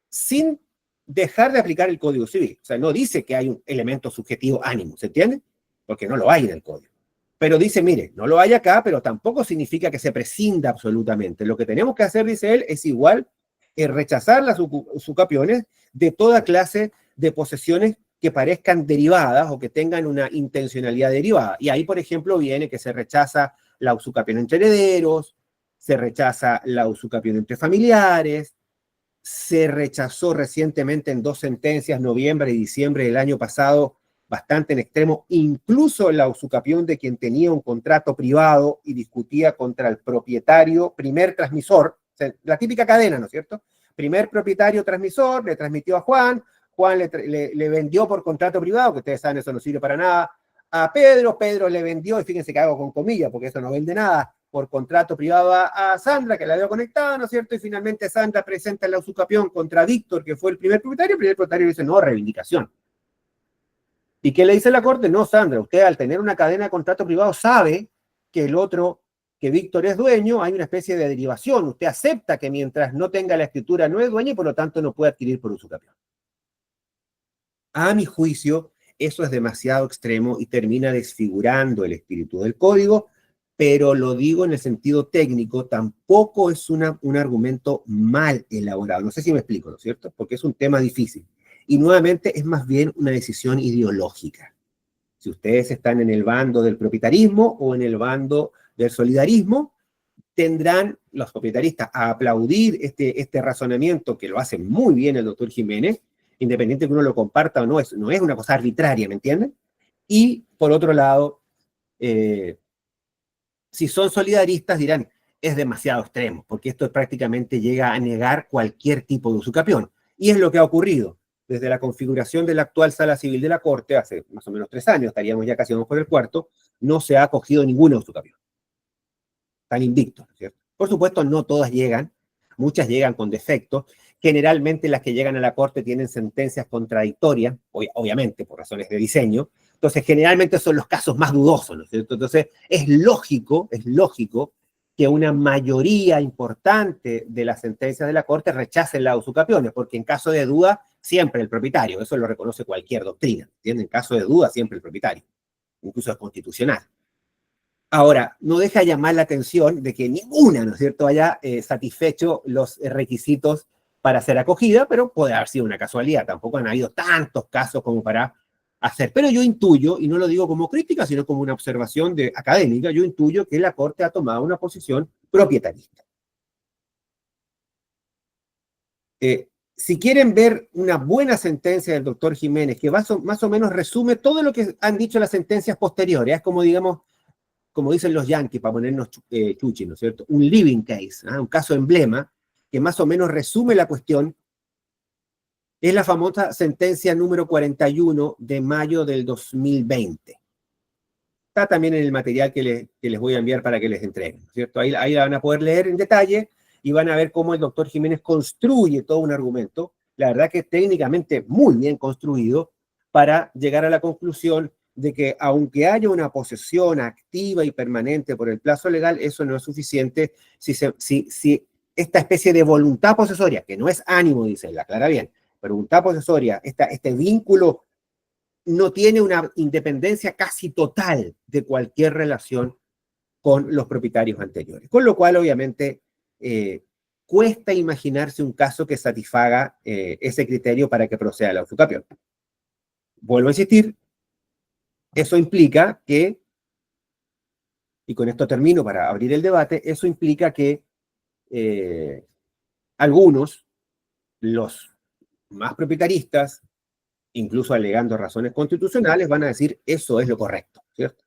sin dejar de aplicar el Código Civil. O sea, no dice que hay un elemento subjetivo ánimo, ¿se entiende? Porque no lo hay en el Código. Pero dice, mire, no lo hay acá, pero tampoco significa que se prescinda absolutamente. Lo que tenemos que hacer, dice él, es igual rechazar las usucapiones de toda clase de posesiones que parezcan derivadas o que tengan una intencionalidad derivada. Y ahí, por ejemplo, viene que se rechaza la usucapión entre herederos, se rechaza la usucapión entre familiares, se rechazó recientemente en 2 sentencias, noviembre y diciembre del año pasado, bastante en extremo, incluso la usucapión de quien tenía un contrato privado y discutía contra el propietario, primer transmisor, o sea, la típica cadena, ¿no es cierto? Primer propietario transmisor, le transmitió a Juan, Juan le vendió por contrato privado, que ustedes saben, eso no sirve para nada, a Pedro, Pedro le vendió, y fíjense que hago con comillas, porque eso no vende nada, por contrato privado a Sandra, que la había conectada, ¿no es cierto? Y finalmente Sandra presenta la usucapión contra Víctor, que fue el primer propietario dice, no, reivindicación. ¿Y qué le dice la Corte? No, Sandra, usted al tener una cadena de contrato privado sabe que el otro, que Víctor es dueño, hay una especie de derivación. Usted acepta que mientras no tenga la escritura no es dueño y por lo tanto no puede adquirir por usucapión. A mi juicio, eso es demasiado extremo y termina desfigurando el espíritu del código, pero lo digo en el sentido técnico, tampoco es un argumento mal elaborado. No sé si me explico, ¿no es cierto? Porque es un tema difícil. Y nuevamente es más bien una decisión ideológica. Si ustedes están en el bando del propietarismo o en el bando del solidarismo, tendrán los propietaristas a aplaudir este razonamiento que lo hace muy bien el doctor Jiménez, independiente de que uno lo comparta o no, no es una cosa arbitraria, ¿me entienden? Y por otro lado, si son solidaristas dirán, es demasiado extremo, porque esto prácticamente llega a negar cualquier tipo de usucapión. Y es lo que ha ocurrido. Desde la configuración de la actual Sala Civil de la Corte, hace más o menos 3 años, estaríamos ya casi vamos por el cuarto, no se ha acogido ninguna usucapión. Están invictos, ¿cierto? Por supuesto, no todas llegan, muchas llegan con defectos. Generalmente las que llegan a la Corte tienen sentencias contradictorias, obviamente por razones de diseño. Entonces, generalmente son los casos más dudosos, ¿no es cierto? Entonces, es lógico que una mayoría importante de las sentencias de la Corte rechacen las usucapiones, porque en caso de duda, siempre el propietario, eso lo reconoce cualquier doctrina, ¿entienden? En caso de duda, siempre el propietario, incluso es constitucional. Ahora, no deja llamar la atención de que ninguna, ¿no es cierto?, haya satisfecho los requisitos para ser acogida, pero puede haber sido una casualidad. Tampoco han habido tantos casos como para hacer. Pero yo intuyo, y no lo digo como crítica, sino como una observación académica, yo intuyo que la Corte ha tomado una posición propietarista. Si quieren ver una buena sentencia del doctor Jiménez, que más o menos resume todo lo que han dicho las sentencias posteriores, es como, digamos, como dicen los yanquis, para ponernos chuchi, ¿no es cierto? Un living case, un caso emblema, que más o menos resume la cuestión, es la famosa sentencia número 41 de mayo del 2020. Está también en el material que les voy a enviar para que les entreguen, ¿no es cierto? Ahí la van a poder leer en detalle y van a ver cómo el doctor Jiménez construye todo un argumento, la verdad que es técnicamente muy bien construido, para llegar a la conclusión de que aunque haya una posesión activa y permanente por el plazo legal, eso no es suficiente si esta especie de voluntad posesoria, que no es ánimo, dice él, aclara bien, pero voluntad posesoria, este vínculo no tiene una independencia casi total de cualquier relación con los propietarios anteriores. Con lo cual, obviamente, cuesta imaginarse un caso que satisfaga ese criterio para que proceda la usucapión. Vuelvo a insistir, eso implica que, y con esto termino para abrir el debate, eso implica que algunos, los más propietaristas, incluso alegando razones constitucionales, van a decir eso es lo correcto, ¿cierto?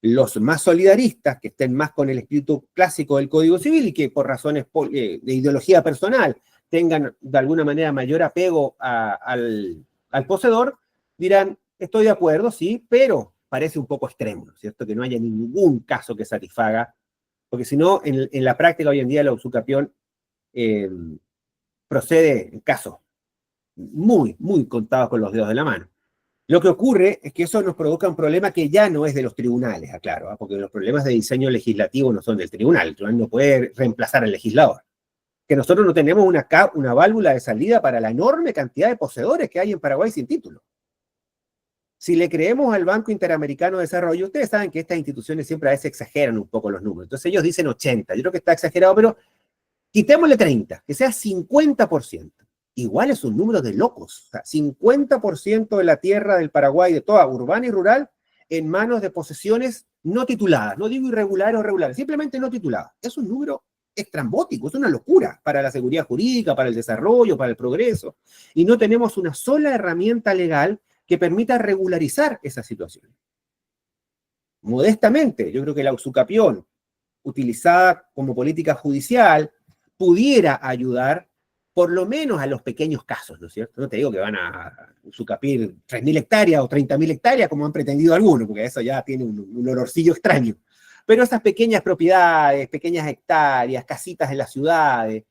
Los más solidaristas, que estén más con el espíritu clásico del Código Civil y que por razones de ideología personal tengan de alguna manera mayor apego al poseedor, dirán, estoy de acuerdo, sí, pero parece un poco extremo, ¿cierto? Que no haya ningún caso que satisfaga, porque si no, en la práctica hoy en día la usucapión procede en casos muy, muy contados con los dedos de la mano. Lo que ocurre es que eso nos provoca un problema que ya no es de los tribunales, aclaro, ¿eh? Porque los problemas de diseño legislativo no son del tribunal. El tribunal no puede reemplazar al legislador. Que nosotros no tenemos una válvula de salida para la enorme cantidad de poseedores que hay en Paraguay sin título. Si le creemos al Banco Interamericano de Desarrollo, ustedes saben que estas instituciones siempre a veces exageran un poco los números. Entonces ellos dicen 80, yo creo que está exagerado, pero quitémosle 30, que sea 50%. Igual es un número de locos. O sea, 50% de la tierra del Paraguay, de toda urbana y rural, en manos de posesiones no tituladas. No digo irregulares o regulares, simplemente no tituladas. Es un número estrambótico, es una locura para la seguridad jurídica, para el desarrollo, para el progreso. Y no tenemos una sola herramienta legal que permita regularizar esa situación. Modestamente, yo creo que la usucapión, utilizada como política judicial, pudiera ayudar por lo menos a los pequeños casos, ¿no es cierto? No te digo que van a usucapir 3.000 hectáreas o 30.000 hectáreas como han pretendido algunos, porque eso ya tiene un olorcillo extraño. Pero esas pequeñas propiedades, pequeñas hectáreas, casitas en las ciudades,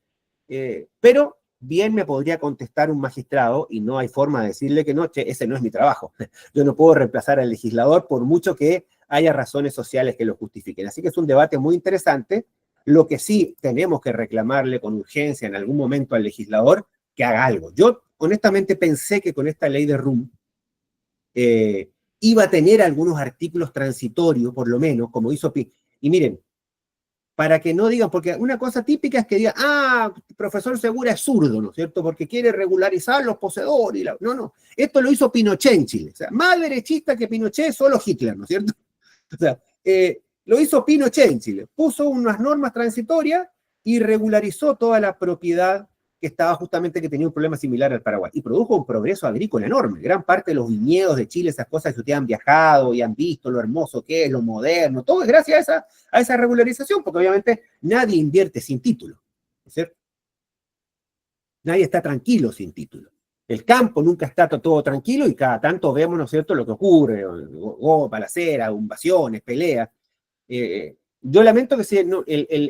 pero bien me podría contestar un magistrado, y no hay forma de decirle que no, che, ese no es mi trabajo. Yo no puedo reemplazar al legislador por mucho que haya razones sociales que lo justifiquen. Así que es un debate muy interesante. Lo que sí tenemos que reclamarle con urgencia en algún momento al legislador, que haga algo. Yo honestamente pensé que con esta ley de RUM iba a tener algunos artículos transitorios, por lo menos, como hizo Pi. Y miren, para que no digan, porque una cosa típica es que digan, profesor Segura es zurdo, ¿no es cierto? Porque quiere regularizar los poseedores. No, esto lo hizo Pinochet en Chile. O sea, más derechista que Pinochet, solo Hitler, ¿no es cierto? O sea, lo hizo Pinochet en Chile. Puso unas normas transitorias y regularizó toda la propiedad que estaba justamente, que tenía un problema similar al Paraguay. Y produjo un progreso agrícola enorme. Gran parte de los viñedos de Chile, esas cosas que ustedes han viajado y han visto, lo hermoso que es, lo moderno, todo es gracias a esa regularización, porque obviamente nadie invierte sin título, ¿no es cierto? Nadie está tranquilo sin título. El campo nunca está todo tranquilo y cada tanto vemos, ¿no es cierto?, lo que ocurre, balaceras, invasiones, peleas. Yo lamento que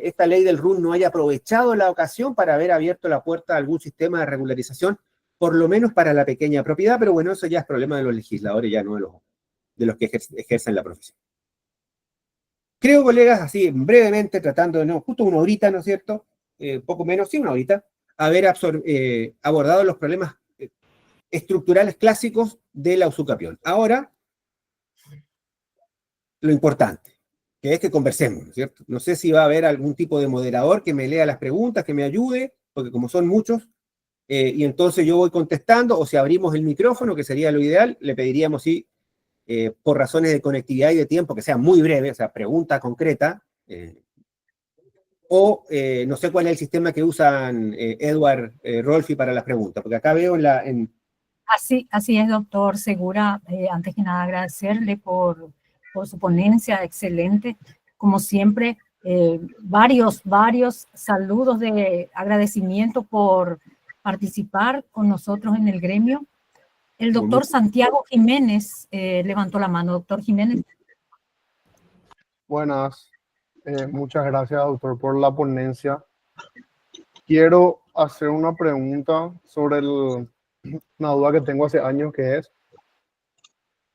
esta ley del RUN no haya aprovechado la ocasión para haber abierto la puerta a algún sistema de regularización, por lo menos para la pequeña propiedad, pero bueno, eso ya es problema de los legisladores, ya no de los que ejercen la profesión. Creo, colegas, así brevemente, tratando de, justo una horita, ¿no es cierto?, poco menos, sí, una horita, haber abordado los problemas estructurales clásicos de la usucapión. Ahora, lo importante, que es que conversemos, ¿no es cierto? No sé si va a haber algún tipo de moderador que me lea las preguntas, que me ayude, porque como son muchos, y entonces yo voy contestando, o si abrimos el micrófono, que sería lo ideal, le pediríamos, sí, por razones de conectividad y de tiempo, que sea muy breve, o sea, pregunta concreta, o no sé cuál es el sistema que usan Edward, Rolfi para las preguntas, porque acá veo Así es, doctor Segura. Antes que nada, agradecerle por su ponencia excelente. Como siempre, varios saludos de agradecimiento por participar con nosotros en el gremio. El doctor Santiago Jiménez levantó la mano. Doctor Jiménez. Buenas. Muchas gracias, doctor, por la ponencia. Quiero hacer una pregunta sobre una duda que tengo hace años, que es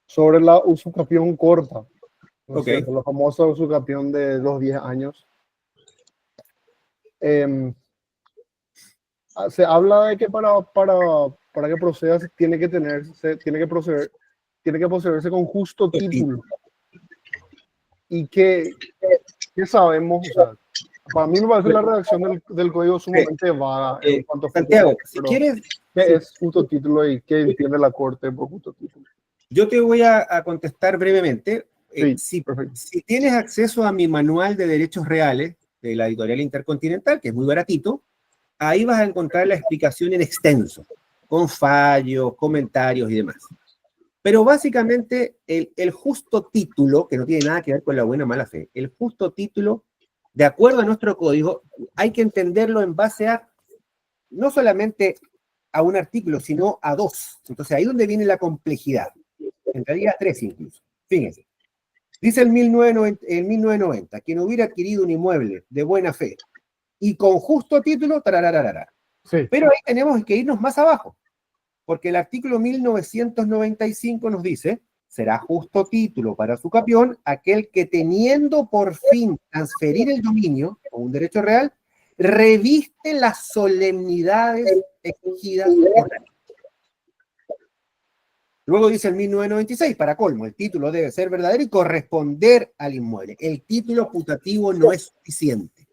sobre la usucapión corta. ¿No es cierto? La famosa usucapión de los 10 años. Se habla de que para que proceda tiene que procederse con justo título. ¿Y qué sabemos? O sea, para mí me parece la redacción del código sumamente vaga en cuanto a Santiago, justo si título. quieres, ¿Qué es justo título y qué entiende la Corte por justo título? yo te voy a contestar brevemente. Sí, perfecto. Si tienes acceso a mi manual de derechos reales de la editorial Intercontinental, que es muy baratito, ahí vas a encontrar la explicación en extenso, con fallos, comentarios y demás. Pero básicamente el justo título, que no tiene nada que ver con la buena o mala fe, el justo título, de acuerdo a nuestro código, hay que entenderlo en base a no solamente a un artículo, sino a dos. Entonces ahí es donde viene la complejidad. Entraría a tres incluso. Fíjense. Dice el 1990, quien hubiera adquirido un inmueble de buena fe y con justo título, tarararara. Sí, Pero ahí tenemos que irnos más abajo, porque el artículo 1995 nos dice, será justo título para su capión aquel que teniendo por fin transferir el dominio o un derecho real, reviste las solemnidades exigidas por la ley. Luego dice el 1996, para colmo, el título debe ser verdadero y corresponder al inmueble. El título putativo no es suficiente.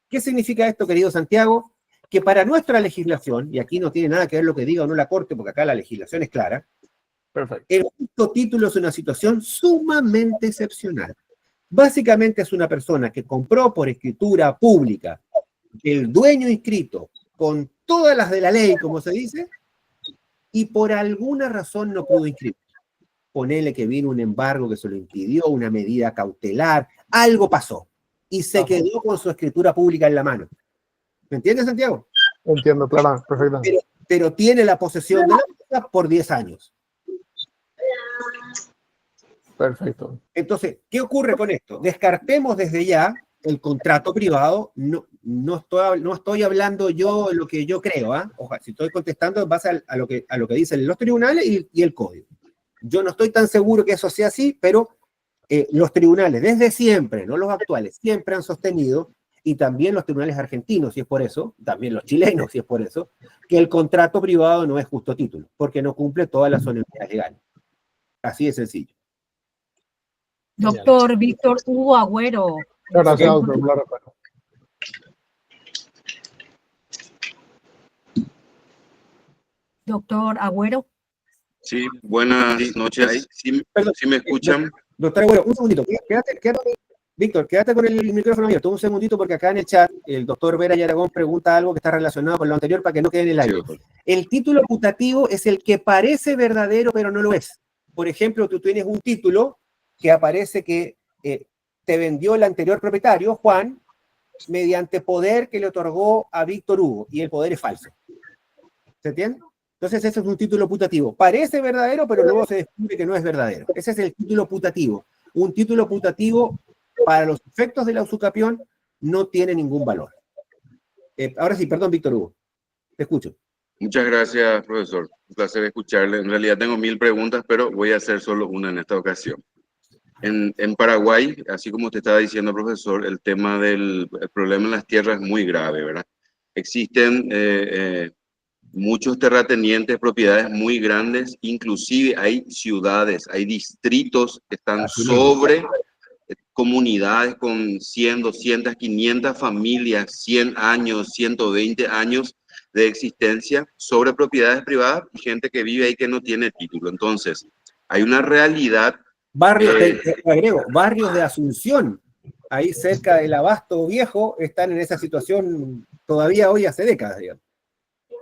¿Qué significa esto, querido Santiago? Que para nuestra legislación, y aquí no tiene nada que ver lo que diga o no la Corte, porque acá la legislación es clara, perfecto. el justo título es una situación sumamente excepcional. Básicamente es una persona que compró por escritura pública el dueño inscrito con todas las de la ley, como se dice, y por alguna razón no pudo inscribir. Ponele que vino un embargo que se lo impidió, una medida cautelar, algo pasó, y se quedó con su escritura pública en la mano. ¿Me entiendes, Santiago? Entiendo, claro, perfectamente. Pero tiene la posesión de la casa por 10 años. Perfecto. Entonces, ¿qué ocurre con esto? Descartemos desde ya el contrato privado. No estoy hablando yo lo que yo creo, ¿ah? Ojalá, si estoy contestando en base a lo que dicen los tribunales y el código. Yo no estoy tan seguro que eso sea así, pero los tribunales desde siempre, no los actuales, siempre han sostenido, y también los tribunales argentinos, si es por eso, también los chilenos, si es por eso, que el contrato privado no es justo título, porque no cumple todas las solemnidades legales. Así de sencillo. Doctor Víctor Hugo Agüero. Gracias, doctor, por la respuesta. Doctor Agüero. Sí, buenas noches. ¿Sí, Perdón, sí me escuchan? Doctor Agüero, un segundito. Víctor, quédate con el micrófono abierto un segundito, porque acá en el chat el doctor Vera y Aragón pregunta algo que está relacionado con lo anterior para que no quede en el aire. El título putativo es el que parece verdadero, pero no lo es. Por ejemplo, tú tienes un título que aparece que te vendió el anterior propietario, Juan, mediante poder que le otorgó a Víctor Hugo, y el poder es falso. ¿Se entiende? Entonces ese es un título putativo. Parece verdadero, pero luego se descubre que no es verdadero. Ese es el título putativo. Un título putativo, para los efectos de la usucapión, no tiene ningún valor. Ahora sí, perdón, Víctor Hugo. Te escucho. Muchas gracias, profesor. Un placer escucharle. En realidad tengo 1000 preguntas, pero voy a hacer solo una en esta ocasión. En Paraguay, así como usted estaba diciendo, profesor, el tema del problema en las tierras es muy grave, ¿verdad? Existen muchos terratenientes, propiedades muy grandes, inclusive hay ciudades, hay distritos que están sobre comunidades con 100, 200, 500 familias, 100 años, 120 años de existencia sobre propiedades privadas y gente que vive ahí que no tiene título. Entonces, hay una realidad. Barrios barrios de Asunción, ahí cerca del Abasto Viejo, están en esa situación todavía hoy hace décadas, digamos.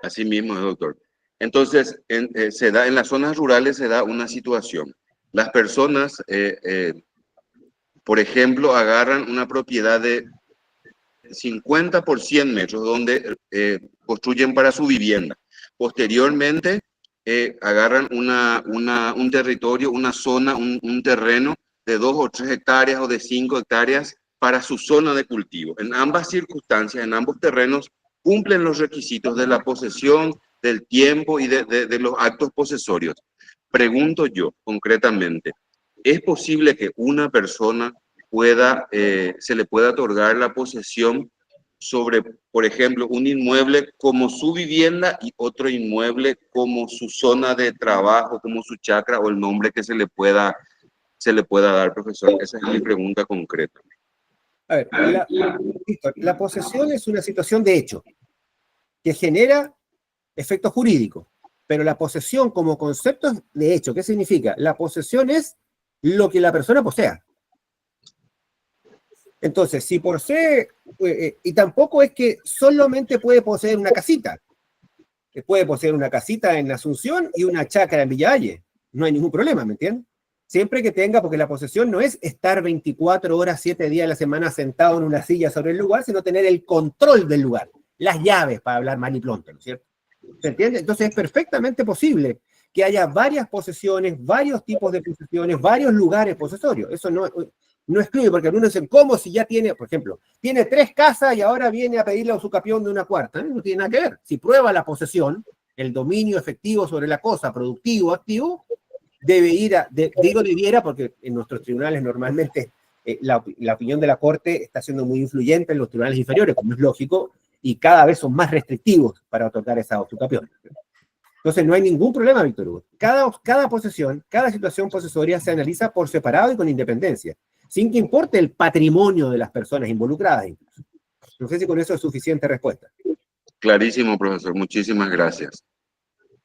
Así mismo, doctor. Entonces, se da, en las zonas rurales se da una situación. Las personas, por ejemplo, agarran una propiedad de 50 por 100 metros donde construyen para su vivienda. Posteriormente, agarran un territorio, una zona, un terreno de 2 o 3 hectáreas o de 5 hectáreas para su zona de cultivo. En ambas circunstancias, en ambos terrenos, cumplen los requisitos de la posesión, del tiempo y de los actos posesorios. Pregunto yo, concretamente, ¿es posible que una persona se le pueda otorgar la posesión sobre, por ejemplo, un inmueble como su vivienda y otro inmueble como su zona de trabajo, como su chacra, o el nombre que se le pueda dar, profesor? Esa es mi pregunta concreta. A ver, la posesión es una situación de hecho que genera efectos jurídicos, pero la posesión como concepto es de hecho. ¿Qué significa? La posesión es lo que la persona posea. Entonces, si posee, y tampoco es que solamente puede poseer una casita, puede poseer una casita en Asunción y una chacra en Villa Valle, no hay ningún problema, ¿me entiendes? Siempre que tenga, porque la posesión no es estar 24 horas, 7 días a la semana sentado en una silla sobre el lugar, sino tener el control del lugar, las llaves, para hablar mal y pronto, ¿no es cierto? ¿Se entiende? Entonces es perfectamente posible que haya varias posesiones, varios tipos de posesiones, varios lugares posesorios. Eso no excluye, porque algunos dicen, ¿cómo si ya tiene, por ejemplo, tiene 3 casas y ahora viene a pedirle a usucapión de una cuarta? No tiene nada que ver. Si prueba la posesión, el dominio efectivo sobre la cosa, productivo, activo, debe ir debiera, porque en nuestros tribunales normalmente la opinión de la Corte está siendo muy influyente en los tribunales inferiores, como es lógico, y cada vez son más restrictivos para otorgar esa usucapión. Entonces no hay ningún problema, Víctor Hugo. Cada posesión, cada situación posesoria se analiza por separado y con independencia, sin que importe el patrimonio de las personas involucradas incluso. No sé si con eso es suficiente respuesta. Clarísimo, profesor. Muchísimas gracias.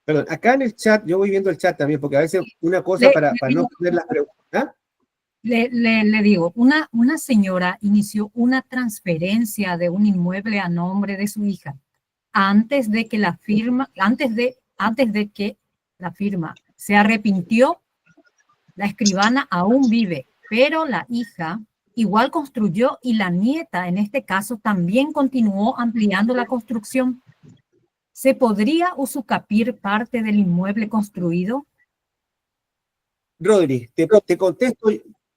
Perdón, acá en el chat, yo voy viendo el chat también, porque a veces una cosa para no poner las preguntas. ¿Ah? Le digo, una señora inició una transferencia de un inmueble a nombre de su hija antes de que la firma se arrepintió. La escribana aún vive, pero la hija igual construyó y la nieta, en este caso, también continuó ampliando la construcción. ¿Se podría usucapir parte del inmueble construido? Rodri, te contesto,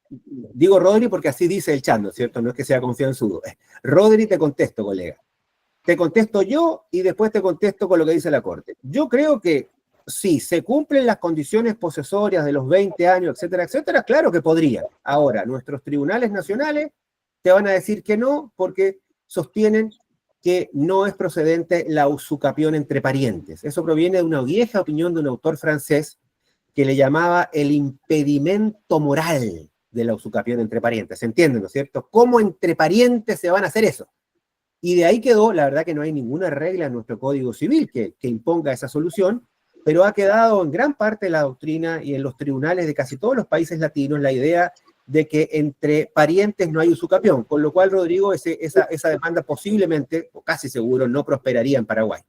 digo Rodri porque así dice el chat, ¿no es cierto? No es que sea confianzudo. Rodri, te contesto, colega. Te contesto yo y después te contesto con lo que dice la Corte. Yo creo que si se cumplen las condiciones posesorias de los 20 años, etcétera, etcétera, claro que podría. Ahora, nuestros tribunales nacionales te van a decir que no porque sostienen que no es procedente la usucapión entre parientes. Eso proviene de una vieja opinión de un autor francés que le llamaba el impedimento moral de la usucapión entre parientes. ¿Se entiende, no es cierto? ¿Cómo entre parientes se van a hacer eso? Y de ahí quedó, la verdad que no hay ninguna regla en nuestro Código Civil que imponga esa solución, pero ha quedado en gran parte de la doctrina y en los tribunales de casi todos los países latinos la idea de que entre parientes no hay usucapión, con lo cual, Rodrigo, esa demanda posiblemente, o casi seguro, no prosperaría en Paraguay.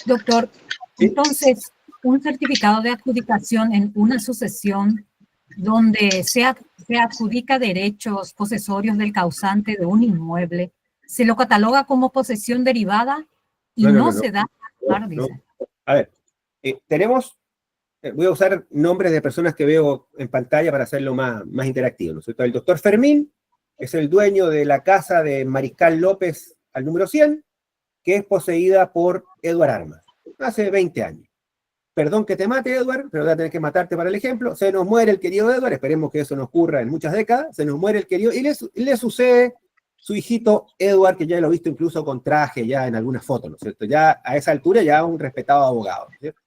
Doctor, ¿sí? Entonces, un certificado de adjudicación en una sucesión donde se adjudica derechos posesorios del causante de un inmueble, ¿se lo cataloga como posesión derivada y no se da? No. A ver, tenemos, voy a usar nombres de personas que veo en pantalla para hacerlo más interactivo, ¿no es cierto? El doctor Fermín es el dueño de la casa de Mariscal López al número 100, que es poseída por Eduard Armas, hace 20 años. Perdón que te mate, Eduard, pero voy a tener que matarte para el ejemplo. Se nos muere el querido Eduard, esperemos que eso no ocurra en muchas décadas, se nos muere el querido, y le sucede su hijito Eduard, que ya lo he visto incluso con traje ya en algunas fotos, ¿no es cierto? Ya a esa altura ya un respetado abogado, ¿no es cierto?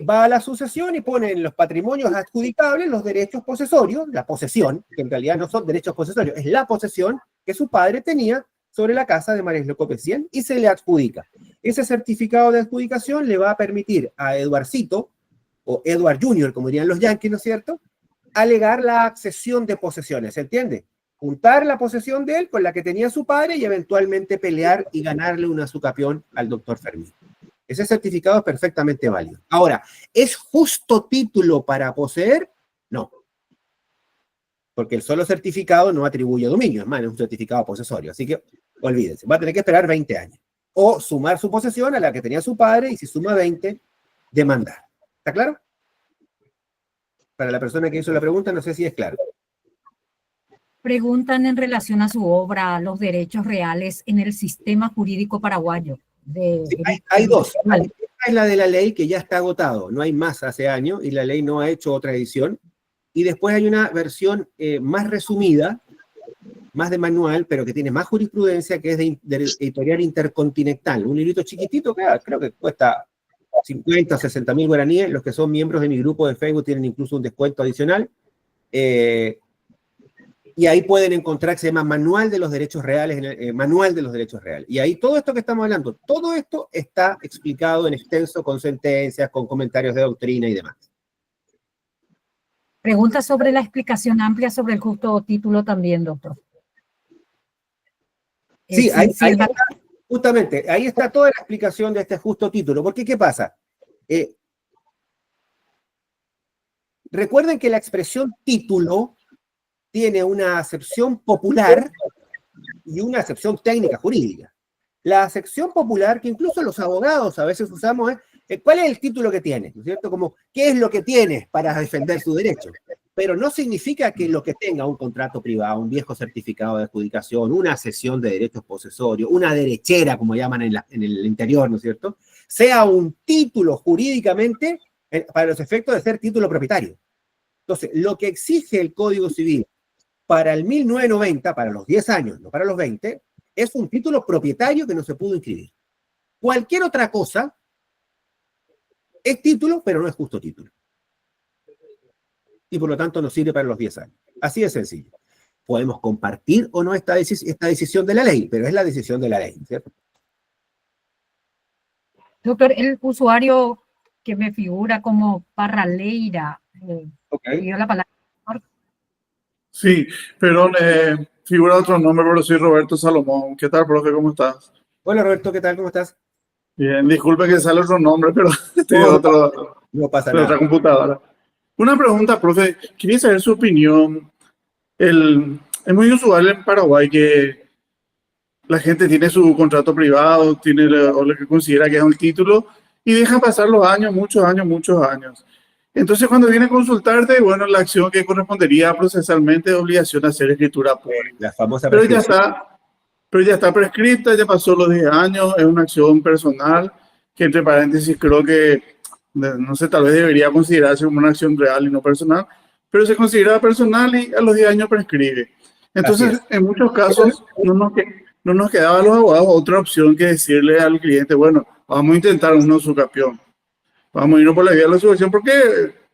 Va a la sucesión y pone en los patrimonios adjudicables los derechos posesorios, la posesión, que en realidad no son derechos posesorios, es la posesión que su padre tenía sobre la casa de Mariscal López 100 y se le adjudica. Ese certificado de adjudicación le va a permitir a Eduardcito, o Edward Jr., como dirían los yanquis, ¿no es cierto?, alegar la accesión de posesiones, ¿se entiende? Juntar la posesión de él con la que tenía su padre y eventualmente pelear y ganarle una usucapión al doctor Fermín. Ese certificado es perfectamente válido. Ahora, ¿es justo título para poseer? No. Porque el solo certificado no atribuye dominio, es más, es un certificado posesorio. Así que, olvídense, va a tener que esperar 20 años. O sumar su posesión a la que tenía su padre, y si suma 20, demandar. ¿Está claro? Para la persona que hizo la pregunta, no sé si es claro. Preguntan en relación a su obra los derechos reales en el sistema jurídico paraguayo. Sí, hay dos. Esta es la de la ley que ya está agotado, no hay más hace años y la ley no ha hecho otra edición. Y después hay una versión más resumida, más de manual, pero que tiene más jurisprudencia, que es de editorial Intercontinental. Un librito chiquitito que creo que cuesta 50 o 60 mil guaraníes. Los que son miembros de mi grupo de Facebook tienen incluso un descuento adicional. Y ahí pueden encontrar que se llama Manual de los Derechos Reales, Manual de los Derechos Reales. Y ahí todo esto que estamos hablando, todo esto está explicado en extenso con sentencias, con comentarios de doctrina y demás. Pregunta sobre la explicación amplia sobre el justo título también, doctor. Sí, ahí está, justamente, ahí está toda la explicación de este justo título. Porque, ¿qué pasa? Recuerden que la expresión título tiene una acepción popular y una acepción técnica jurídica. La acepción popular, que incluso los abogados a veces usamos, es ¿cuál es el título que tienes? ¿No es cierto? Como, ¿qué es lo que tienes para defender su derecho? Pero no significa que lo que tenga un contrato privado, un viejo certificado de adjudicación, una cesión de derechos posesorios, una derechera, como llaman en el interior, ¿no es cierto?, sea un título jurídicamente para los efectos de ser título propietario. Entonces, lo que exige el Código Civil para el 1990, para los 10 años, no para los 20, es un título propietario que no se pudo inscribir. Cualquier otra cosa es título, pero no es justo título. Y por lo tanto no sirve para los 10 años. Así de sencillo. Podemos compartir o no esta decisión de la ley, pero es la decisión de la ley, ¿cierto? Doctor, el usuario que me figura como Parraleira, pidió la palabra. Sí, perdón, figura otro nombre, pero soy Roberto Salomón. ¿Qué tal, profe? ¿Cómo estás? Hola, Roberto, ¿qué tal? ¿Cómo estás? Bien, disculpe que sale otro nombre, pero estoy de No pasa otra nada. computadora. Una pregunta, profe. Quería saber su opinión. Es muy usual en Paraguay que la gente tiene su contrato privado, tiene o lo que considera que es un título, y deja pasar los años, muchos años, muchos años. Entonces, cuando viene a consultarte, bueno, la acción que correspondería procesalmente es obligación a hacer escritura pública. La famosa Pero prescripción. ya está prescrita, ya pasó los 10 años, es una acción personal que, entre paréntesis, creo que, no sé, tal vez debería considerarse como una acción real y no personal, pero se considera personal y a los 10 años prescribe. Entonces, en muchos casos, no nos quedaba a los abogados otra opción que decirle al cliente, bueno, vamos a intentar un usucapión. Vamos a irnos por la vía de la subvención porque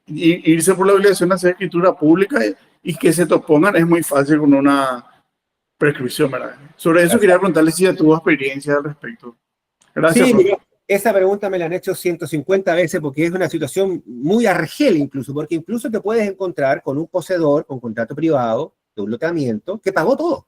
irse por la obligación de hacer escritura pública y que se te opongan es muy fácil con una prescripción, ¿verdad? Sobre eso quería preguntarle si ya tuvo experiencia al respecto. Gracias. Sí, mira, esa pregunta me la han hecho 150 veces porque es una situación muy argel incluso, porque incluso te puedes encontrar con un poseedor con contrato privado de un loteamiento que pagó todo.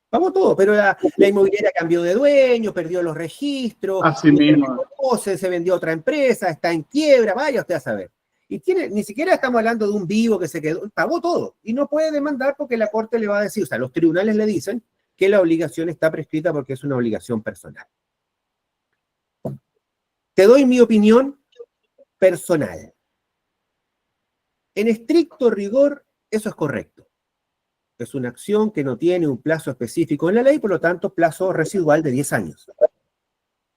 Pagó todo, pero la inmobiliaria cambió de dueño, perdió los registros, Así mismo. Se vendió a otra empresa, está en quiebra, vaya usted a saber. Y ni siquiera estamos hablando de un vivo que se quedó, pagó todo. Y no puede demandar porque la corte le va a decir, o sea, los tribunales le dicen que la obligación está prescrita porque es una obligación personal. Te doy mi opinión personal. En estricto rigor, eso es correcto. Es una acción que no tiene un plazo específico en la ley, por lo tanto, plazo residual de 10 años.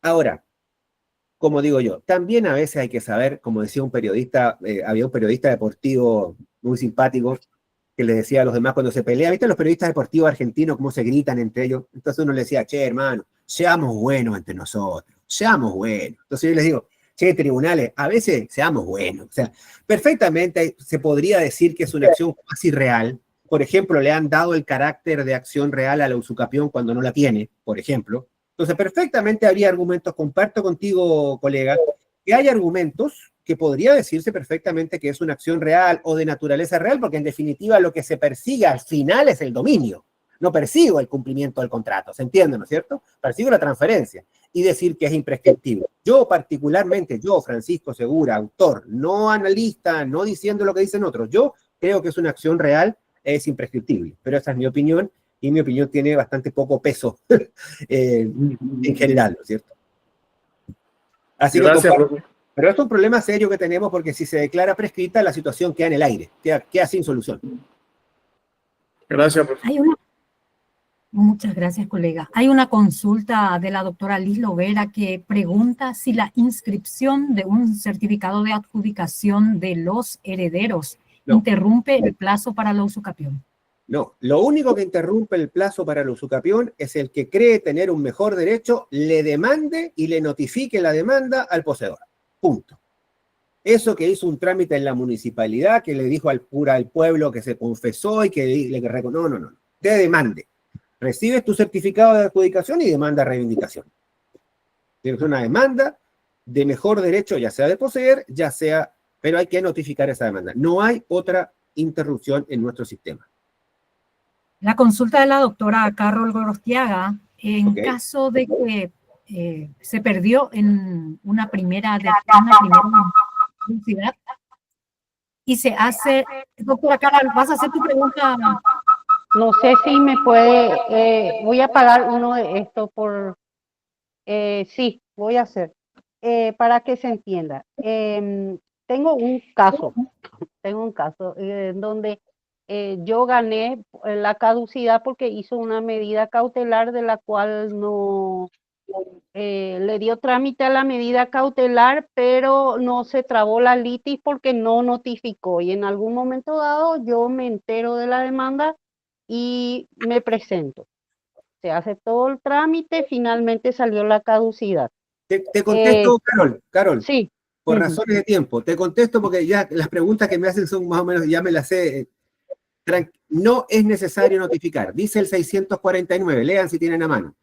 Ahora, como digo yo, también a veces hay que saber, como decía un periodista, había un periodista deportivo muy simpático que le decía a los demás cuando se pelea, ¿viste los periodistas deportivos argentinos cómo se gritan entre ellos? Entonces uno le decía, che, hermano, seamos buenos entre nosotros, seamos buenos. Entonces yo les digo, che, tribunales, a veces seamos buenos. O sea, perfectamente se podría decir que es una acción casi real. Por ejemplo, le han dado el carácter de acción real a la usucapión cuando no la tiene, por ejemplo. Entonces, perfectamente habría argumentos, comparto contigo, colega, que hay argumentos que podría decirse perfectamente que es una acción real o de naturaleza real, porque en definitiva lo que se persigue al final es el dominio. No persigo el cumplimiento del contrato, ¿se entiende, no es cierto? Persigo la transferencia y decir que es imprescriptible. Yo particularmente, yo, Francisco Segura, autor, no analista, no diciendo lo que dicen otros, yo creo que es una acción real, es imprescriptible, pero esa es mi opinión y mi opinión tiene bastante poco peso en general, ¿no es cierto? Así Gracias, que, pero esto es un problema serio que tenemos porque si se declara prescrita, la situación queda en el aire, queda sin solución. Gracias, profe. Muchas gracias, colega. Hay una consulta de la doctora Liz Lovera que pregunta si la inscripción de un certificado de adjudicación de los herederos interrumpe el plazo para la usucapión. No, lo único que interrumpe el plazo para la usucapión es el que cree tener un mejor derecho, le demande y le notifique la demanda al poseedor. Punto. Eso que hizo un trámite en la municipalidad, que le dijo al cura del pueblo que se confesó y que le reconoce. No, no, no. Te demande. Recibes tu certificado de adjudicación y demanda reivindicación. Tienes una demanda de mejor derecho, ya sea de poseer, ya sea, pero hay que notificar esa demanda. No hay otra interrupción en nuestro sistema. La consulta de la doctora Carol Gorostiaga, en Ok. caso de que se perdió en una primera velocidad y se hace, doctora Carol, ¿vas a hacer tu pregunta? No sé si me puede, voy a pagar uno de estos por, sí, voy a hacer, para que se entienda. Tengo un caso donde yo gané la caducidad porque hizo una medida cautelar de la cual no le dio trámite a la medida cautelar, pero no se trabó la litis porque no notificó. Y en algún momento dado yo me entero de la demanda y me presento. Se hace todo el trámite, finalmente salió la caducidad. Te contesto, Carol, Sí. por razones de tiempo. Te contesto porque ya las preguntas que me hacen son más o menos, ya me las sé. No es necesario notificar. Dice el 649, lean si tienen a mano.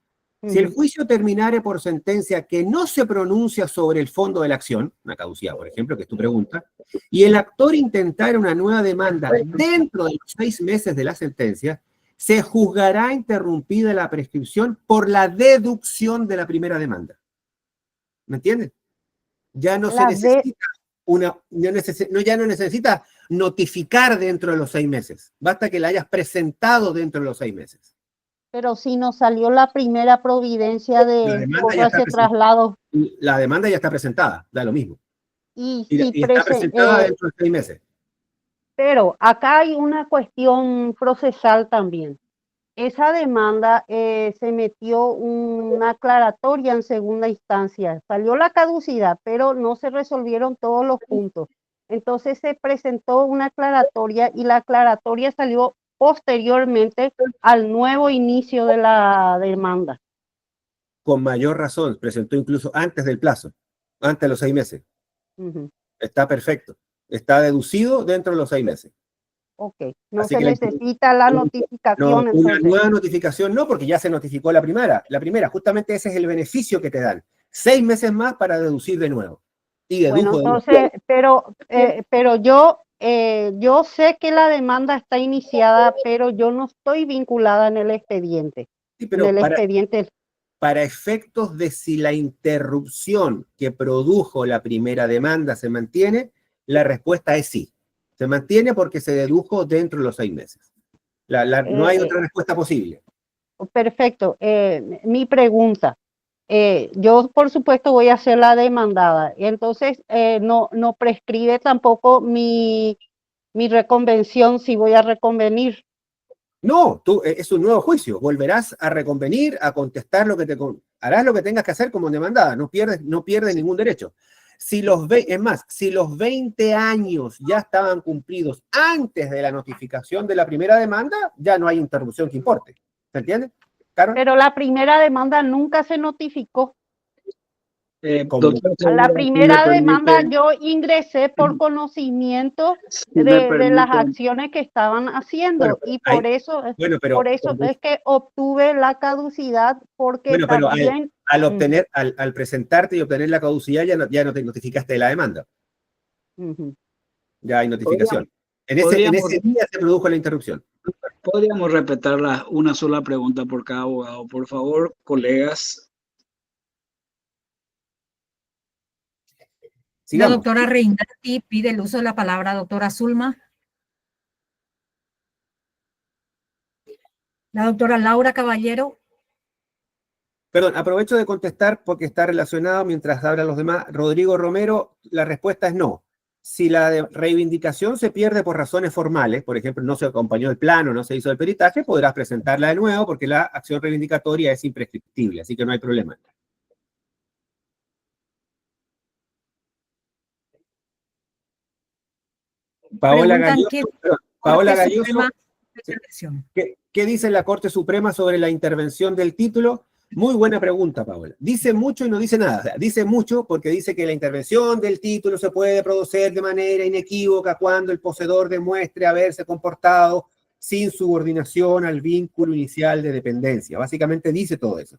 Si el juicio terminare por sentencia que no se pronuncia sobre el fondo de la acción, una caducidad, por ejemplo, que es tu pregunta, y el actor intentara una nueva demanda dentro de los 6 meses de la sentencia, se juzgará interrumpida la prescripción por la deducción de la primera demanda. ¿Me entiendes? Ya no se necesita ya no necesita notificar dentro de los 6 meses. Basta que la hayas presentado dentro de los 6 meses. Pero si nos salió la primera providencia de ese traslado. La demanda ya está presentada, da lo mismo. Y está presentada dentro de 6 meses. Pero acá hay una cuestión procesal también. Esa demanda se metió una aclaratoria en segunda instancia. Salió la caducidad, pero no se resolvieron todos los puntos. Entonces se presentó una aclaratoria y la aclaratoria salió posteriormente al nuevo inicio de la demanda. Con mayor razón, presentó incluso antes del plazo, antes de los 6 meses. Está perfecto. Está deducido dentro de los 6 meses. Ok, no se necesita la notificación. No, una nueva notificación no, porque ya se notificó la primera. La primera, justamente ese es el beneficio que te dan. 6 meses más para deducir de nuevo. Y dedujo entonces, pero yo sé que la demanda está iniciada, pero yo no estoy vinculada en el expediente. Sí, pero para efectos de si la interrupción que produjo la primera demanda se mantiene, la respuesta es sí. Se mantiene porque se dedujo dentro de los 6 meses. No hay otra respuesta posible. Perfecto. Mi pregunta. Yo, por supuesto, voy a ser la demandada. Entonces, no prescribe tampoco mi reconvención si voy a reconvenir. No, es un nuevo juicio. Volverás a reconvenir, a contestar harás lo que tengas que hacer como demandada. No pierdes ningún derecho. Si los 20 años ya estaban cumplidos antes de la notificación de la primera demanda, ya no hay interrupción que importe. ¿Se entiende, Carol? Pero la primera demanda nunca se notificó. A la primera demanda yo ingresé por conocimiento de las acciones que estaban haciendo, y por eso es que obtuve la caducidad, porque también... Al presentarte y obtener la caducidad ya no te notificaste de la demanda. Ya hay notificación. En ese día se produjo la interrupción. Podríamos respetar una sola pregunta por cada abogado. Por favor, colegas. Sigamos. La doctora Reinaldi pide el uso de la palabra. Doctora Zulma. La doctora Laura Caballero. Perdón, aprovecho de contestar porque está relacionado mientras hablan los demás. Rodrigo Romero, la respuesta es no. Si la reivindicación se pierde por razones formales, por ejemplo, no se acompañó el plano, no se hizo el peritaje, podrás presentarla de nuevo porque la acción reivindicatoria es imprescriptible, así que no hay problema. Paola Galloso, ¿qué dice la Corte Suprema sobre la intervención del título? Muy buena pregunta, Paola. Dice mucho y no dice nada. O sea, dice mucho porque dice que la intervención del título se puede producir de manera inequívoca cuando el poseedor demuestre haberse comportado sin subordinación al vínculo inicial de dependencia. Básicamente dice todo eso.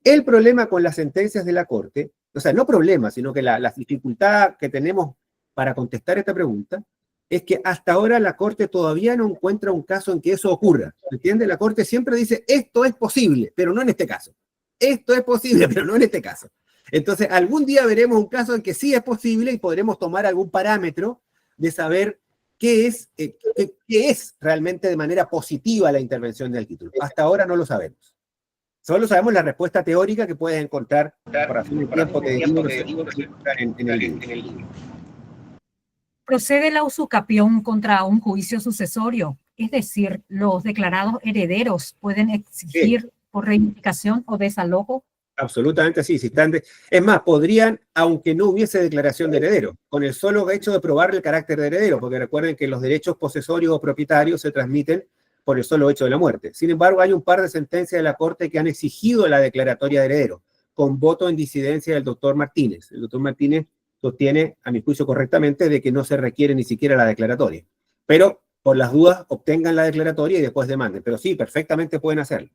El problema con las sentencias de la Corte, o sea, no problema, sino que la dificultad que tenemos para contestar esta pregunta es que hasta ahora la Corte todavía no encuentra un caso en que eso ocurra. ¿Entiende? La Corte siempre dice, esto es posible, pero no en este caso. Esto es posible, pero no en este caso. Entonces, algún día veremos un caso en que sí es posible y podremos tomar algún parámetro de saber qué es realmente de manera positiva la intervención del título. Hasta ahora no lo sabemos. Solo sabemos la respuesta teórica que puedes encontrar por razón de tiempo que en el libro. Procede la usucapión contra un juicio sucesorio, es decir, los declarados herederos pueden exigir por reivindicación o desalojo. Absolutamente sí. Es más, podrían, aunque no hubiese declaración de heredero, con el solo hecho de probar el carácter de heredero, porque recuerden que los derechos posesorios o propietarios se transmiten por el solo hecho de la muerte. Sin embargo, hay un par de sentencias de la Corte que han exigido la declaratoria de heredero, con voto en disidencia del doctor Martínez. El doctor Martínez sostiene, a mi juicio correctamente, de que no se requiere ni siquiera la declaratoria. Pero, por las dudas, obtengan la declaratoria y después demanden. Pero sí, perfectamente pueden hacerlo.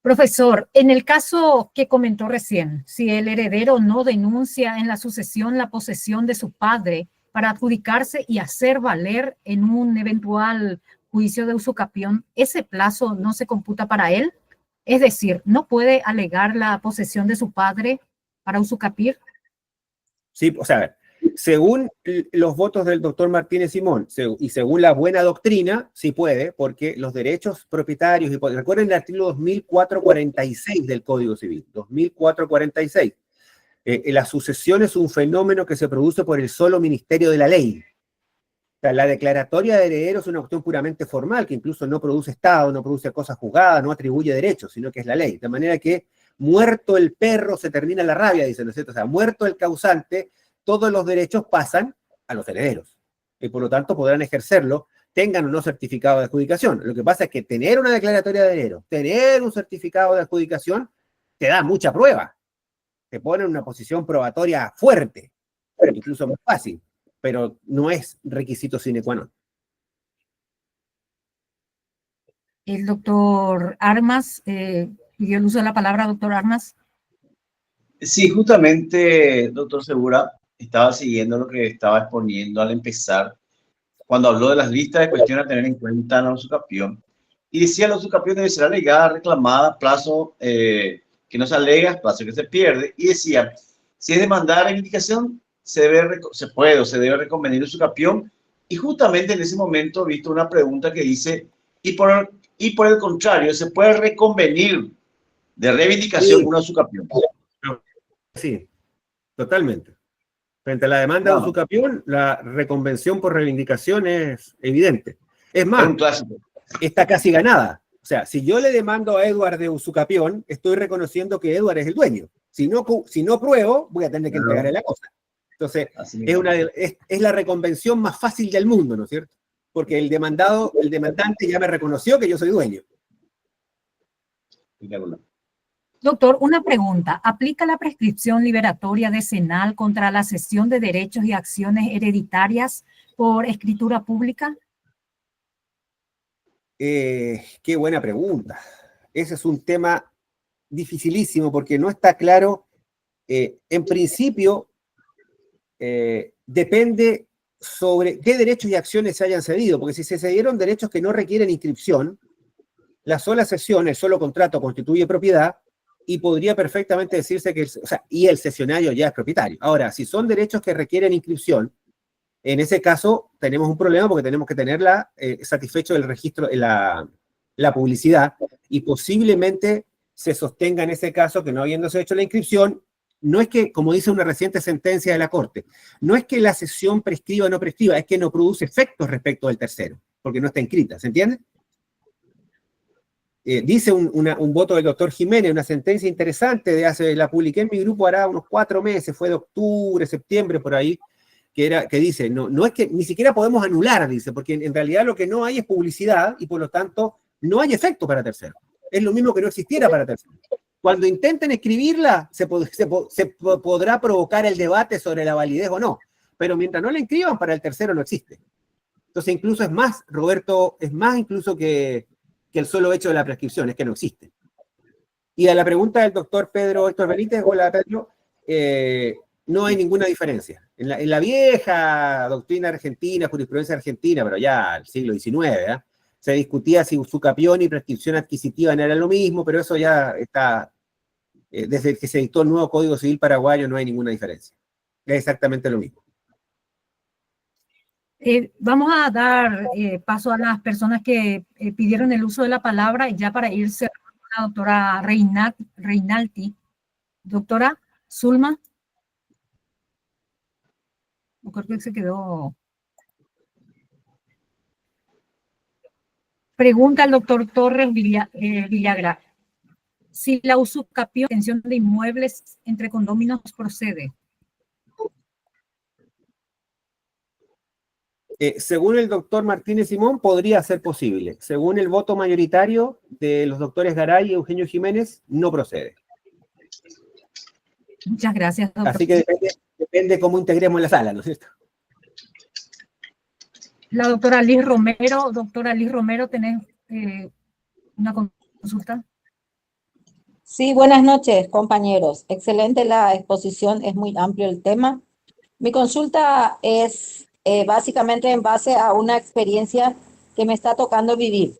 Profesor, en el caso que comentó recién, si el heredero no denuncia en la sucesión la posesión de su padre para adjudicarse y hacer valer en un eventual juicio de usucapión, ¿ese plazo no se computa para él? Es decir, ¿no puede alegar la posesión de su padre para usucapir? Sí, o sea, según los votos del doctor Martínez Simón y según la buena doctrina, sí puede, porque los derechos propietarios, y recuerden el artículo 2446 del Código Civil, 2446. La sucesión es un fenómeno que se produce por el solo ministerio de la ley. O sea, la declaratoria de heredero es una cuestión puramente formal, que incluso no produce Estado, no produce cosas juzgadas, no atribuye derechos, sino que es la ley. De manera que muerto el perro se termina la rabia, dicen, ¿no es cierto? O sea, muerto el causante, todos los derechos pasan a los herederos. Y por lo tanto podrán ejercerlo, tengan o no certificado de adjudicación. Lo que pasa es que tener una declaratoria de heredero, tener un certificado de adjudicación, te da mucha prueba. Te pone en una posición probatoria fuerte, incluso más fácil, pero no es requisito sine qua non. El doctor Armas, pidió el uso de la palabra, doctor Armas. Sí, justamente, doctor Segura, estaba siguiendo lo que estaba exponiendo al empezar, cuando habló de las listas de cuestiones a tener en cuenta en la usucapión. Y decía, la usucapión debe ser alegada, reclamada, plazo que no se alega, plazo que se pierde. Y decía, si es demandada reivindicación, se debe reconvenir usucapión. Y justamente en ese momento he visto una pregunta que dice, y por el contrario, ¿se puede reconvenir de reivindicación una usucapión? Sí, totalmente. Frente a la demanda de usucapión, la reconvención por reivindicación es evidente. Es más, es un clásico. Está casi ganada. O sea, si yo le demando a Edward de usucapión, estoy reconociendo que Edward es el dueño. Si no pruebo, voy a tener que entregarle la cosa. Entonces, es la reconvención más fácil del mundo, ¿no es cierto? Porque el demandante ya me reconoció que yo soy dueño. Doctor, una pregunta. ¿Aplica la prescripción liberatoria decenal contra la cesión de derechos y acciones hereditarias por escritura pública? Qué buena pregunta. Ese es un tema dificilísimo porque no está claro. En principio, depende sobre qué derechos y acciones se hayan cedido, porque si se cedieron derechos que no requieren inscripción, la sola cesión, el solo contrato constituye propiedad y podría perfectamente decirse que, y el cesionario ya es propietario. Ahora, si son derechos que requieren inscripción, en ese caso tenemos un problema porque tenemos que tenerla satisfecho el registro, la publicidad, y posiblemente se sostenga en ese caso que no habiéndose hecho la inscripción, no es que, como dice una reciente sentencia de la Corte, no es que la cesión prescriba o no prescriba, es que no produce efectos respecto del tercero, porque no está inscrita, ¿se entiende? Dice un voto del doctor Jiménez, una sentencia interesante, la publiqué en mi grupo hará unos 4 meses, fue de octubre, septiembre, por ahí, que dice, no es que ni siquiera podemos anular, dice, porque en realidad lo que no hay es publicidad y por lo tanto no hay efecto para terceros. es lo mismo que no existiera para terceros. Cuando intenten escribirla, se podrá provocar el debate sobre la validez o no, pero mientras no la inscriban, para el tercero no existe. Entonces, incluso es más, Roberto, es más incluso que el solo hecho de la prescripción, es que no existe. Y a la pregunta del doctor Pedro Héctor Benítez, hola Pedro, no hay ninguna diferencia. En la vieja doctrina argentina, jurisprudencia argentina, pero ya al siglo XIX, ¿eh? Se discutía si usucapión y prescripción adquisitiva no era lo mismo, pero eso ya está, desde que se dictó el nuevo Código Civil paraguayo no hay ninguna diferencia. Es exactamente lo mismo. Vamos a dar paso a las personas que pidieron el uso de la palabra, y ya para ir cerrando, la doctora Reinalti. Doctora Zulma. Creo que se quedó. Pregunta al doctor Torres Villagra. Si la usucapión, extensión de inmuebles entre condóminos procede. Según el doctor Martínez Simón, podría ser posible. Según el voto mayoritario de los doctores Garay y Eugenio Jiménez, no procede. Muchas gracias, doctor. Así que depende cómo integremos la sala, ¿no es cierto? La doctora Liz Romero, ¿tenés una consulta? Sí, buenas noches, compañeros. Excelente la exposición, es muy amplio el tema. Mi consulta es básicamente en base a una experiencia que me está tocando vivir.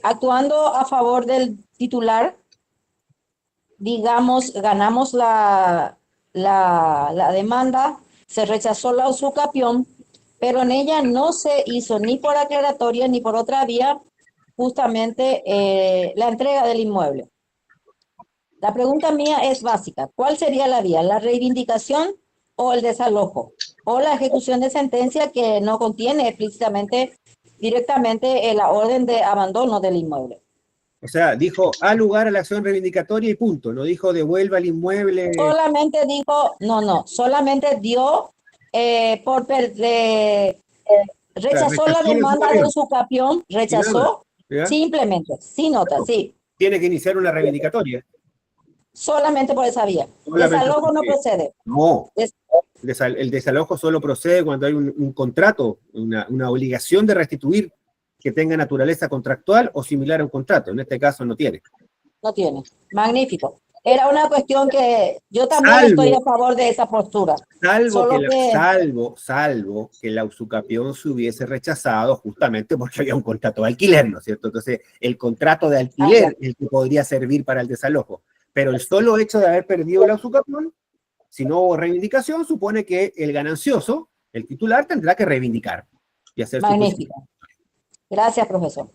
Actuando a favor del titular, digamos, ganamos la demanda, se rechazó la usucapión, pero en ella no se hizo ni por aclaratoria ni por otra vía justamente la entrega del inmueble. La pregunta mía es básica. ¿Cuál sería la vía? ¿La reivindicación o el desalojo? ¿O la ejecución de sentencia que no contiene explícitamente, directamente la orden de abandono del inmueble? O sea, dijo, ha lugar a la acción reivindicatoria y punto. No dijo, devuelva el inmueble. Solamente dijo, solamente dio rechazó la demanda de usucapión, rechazó, simplemente, sin nota, sí. Tiene que iniciar una reivindicatoria. Solamente por esa vía. Desalojo no procede. No. El desalojo solo procede cuando hay un contrato, una obligación de restituir que tenga naturaleza contractual o similar a un contrato. En este caso no tiene. No tiene. Magnífico. Era una cuestión que yo también estoy a favor de esa postura. Salvo que la usucapión se hubiese rechazado justamente porque había un contrato de alquiler, ¿no es cierto? Entonces, el contrato de alquiler es el que podría servir para el desalojo. Pero el solo hecho de haber perdido la usucapión, si no hubo reivindicación, supone que el ganancioso, el titular, tendrá que reivindicar y hacer Magnífico. Gracias, profesor.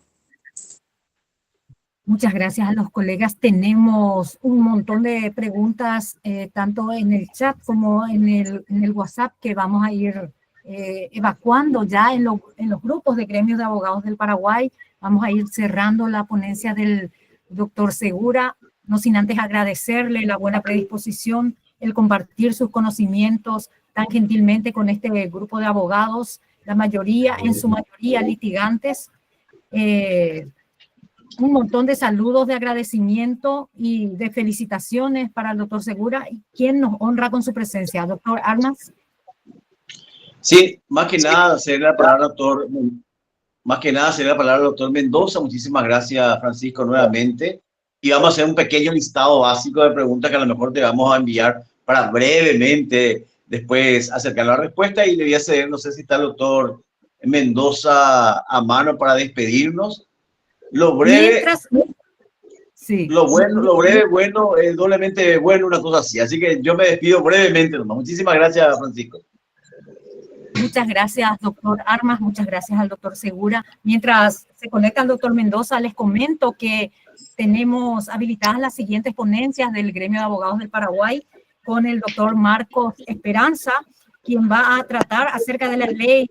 Muchas gracias a los colegas. Tenemos un montón de preguntas, tanto en el chat como en el WhatsApp, que vamos a ir evacuando ya en los grupos de gremios de abogados del Paraguay. Vamos a ir cerrando la ponencia del doctor Segura, no sin antes agradecerle la buena predisposición, el compartir sus conocimientos tan gentilmente con este grupo de abogados, en su mayoría litigantes. Un montón de saludos de agradecimiento y de felicitaciones para el doctor Segura, quien nos honra con su presencia. Doctor Armas. Sí, más que nada ceder la palabra al doctor Mendoza. Muchísimas gracias, Francisco, nuevamente. Y vamos a hacer un pequeño listado básico de preguntas que a lo mejor te vamos a enviar para brevemente después acercar la respuesta. Y le voy a ceder, no sé si está el doctor Mendoza a mano para despedirnos. Lo breve, lo bueno, es doblemente bueno, una cosa así. Así que yo me despido brevemente. Muchísimas gracias, Francisco. Muchas gracias, doctor Armas. Muchas gracias al doctor Segura. Mientras se conecta el doctor Mendoza, les comento que tenemos habilitadas las siguientes ponencias del Gremio de Abogados del Paraguay con el doctor Marcos Esperanza, quien va a tratar acerca de la ley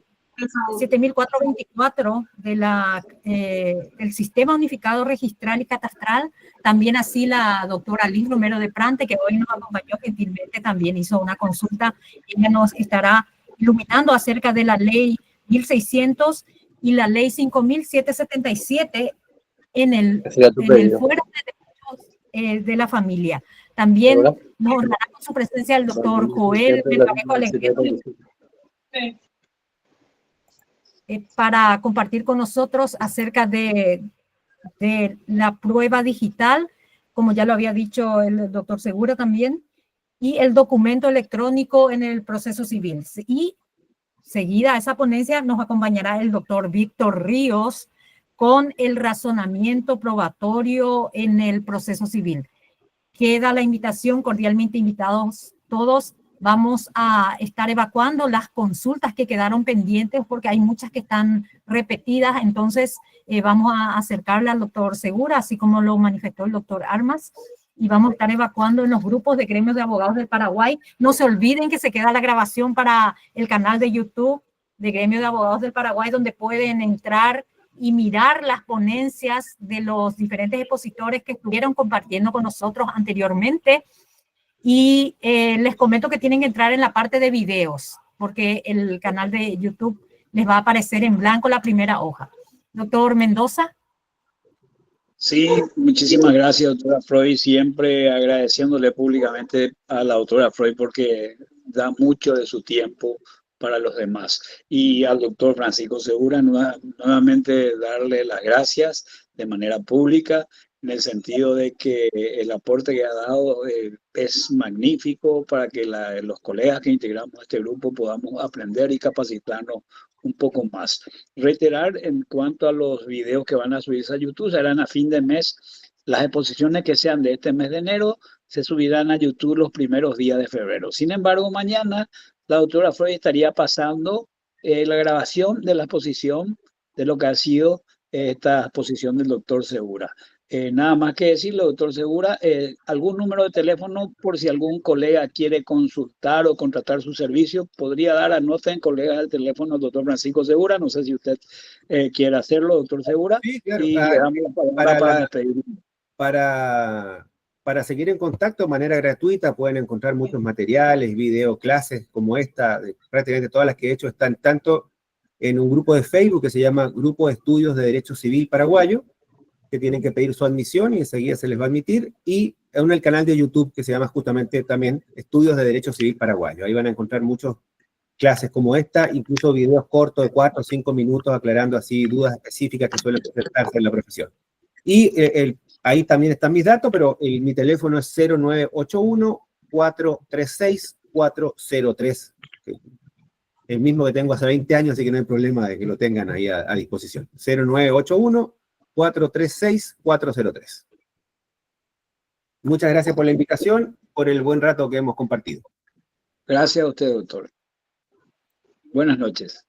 7424 del Sistema Unificado Registral y Catastral. También así la doctora Liz Romero de Prante, que hoy nos acompañó gentilmente, también hizo una consulta. Ella nos estará iluminando acerca de la ley 1600 y la ley 5777 en el fuero de derechos de la familia. También nos honrará con su presencia el doctor Joel Melgarejo Alegretti, para compartir con nosotros acerca de la prueba digital, como ya lo había dicho el doctor Segura también, y el documento electrónico en el proceso civil. Y seguida a esa ponencia nos acompañará el doctor Víctor Ríos con el razonamiento probatorio en el proceso civil. Queda la invitación, cordialmente invitados todos. Vamos a estar evacuando las consultas que quedaron pendientes porque hay muchas que están repetidas. Entonces vamos a acercarle al doctor Segura, así como lo manifestó el doctor Armas, y vamos a estar evacuando en los grupos de gremios de abogados del Paraguay. No se olviden que se queda la grabación para el canal de YouTube de Gremio de Abogados del Paraguay, donde pueden entrar y mirar las ponencias de los diferentes expositores que estuvieron compartiendo con nosotros anteriormente. Y les comento que tienen que entrar en la parte de videos, porque el canal de YouTube les va a aparecer en blanco la primera hoja. Doctor Mendoza. Sí, muchísimas gracias, doctora Freud. Siempre agradeciéndole públicamente a la doctora Freud porque da mucho de su tiempo para los demás. Y al doctor Francisco Segura, nuevamente darle las gracias de manera pública, en el sentido de que el aporte que ha dado es magnífico para que los colegas que integramos este grupo podamos aprender y capacitarnos un poco más. Reiterar en cuanto a los videos que van a subirse a YouTube, serán a fin de mes. Las exposiciones que sean de este mes de enero se subirán a YouTube los primeros días de febrero. Sin embargo, mañana la doctora Freud estaría pasando la grabación de la exposición de lo que ha sido esta exposición del doctor Segura. Nada más que decirle, doctor Segura, algún número de teléfono por si algún colega quiere consultar o contratar su servicio, podría dar, anoten, colegas, el teléfono del doctor Francisco Segura. No sé si usted quiere hacerlo, doctor Segura. Sí, claro. Y le damos la palabra para despedir. Para seguir en contacto de manera gratuita pueden encontrar muchos materiales, video, clases como esta, prácticamente todas las que he hecho están tanto en un grupo de Facebook que se llama Grupo de Estudios de Derecho Civil Paraguayo, que tienen que pedir su admisión y enseguida se les va a admitir, y en el canal de YouTube que se llama justamente también Estudios de Derecho Civil Paraguayo. Ahí van a encontrar muchas clases como esta, incluso videos cortos de 4 o 5 minutos aclarando así dudas específicas que suelen presentarse en la profesión. Y ahí también están mis datos, pero mi teléfono es 0981-436-403. El mismo que tengo hace 20 años, así que no hay problema de que lo tengan ahí a disposición. 0981-436-403. Muchas gracias por la invitación, por el buen rato que hemos compartido. Gracias a usted, doctor. Buenas noches.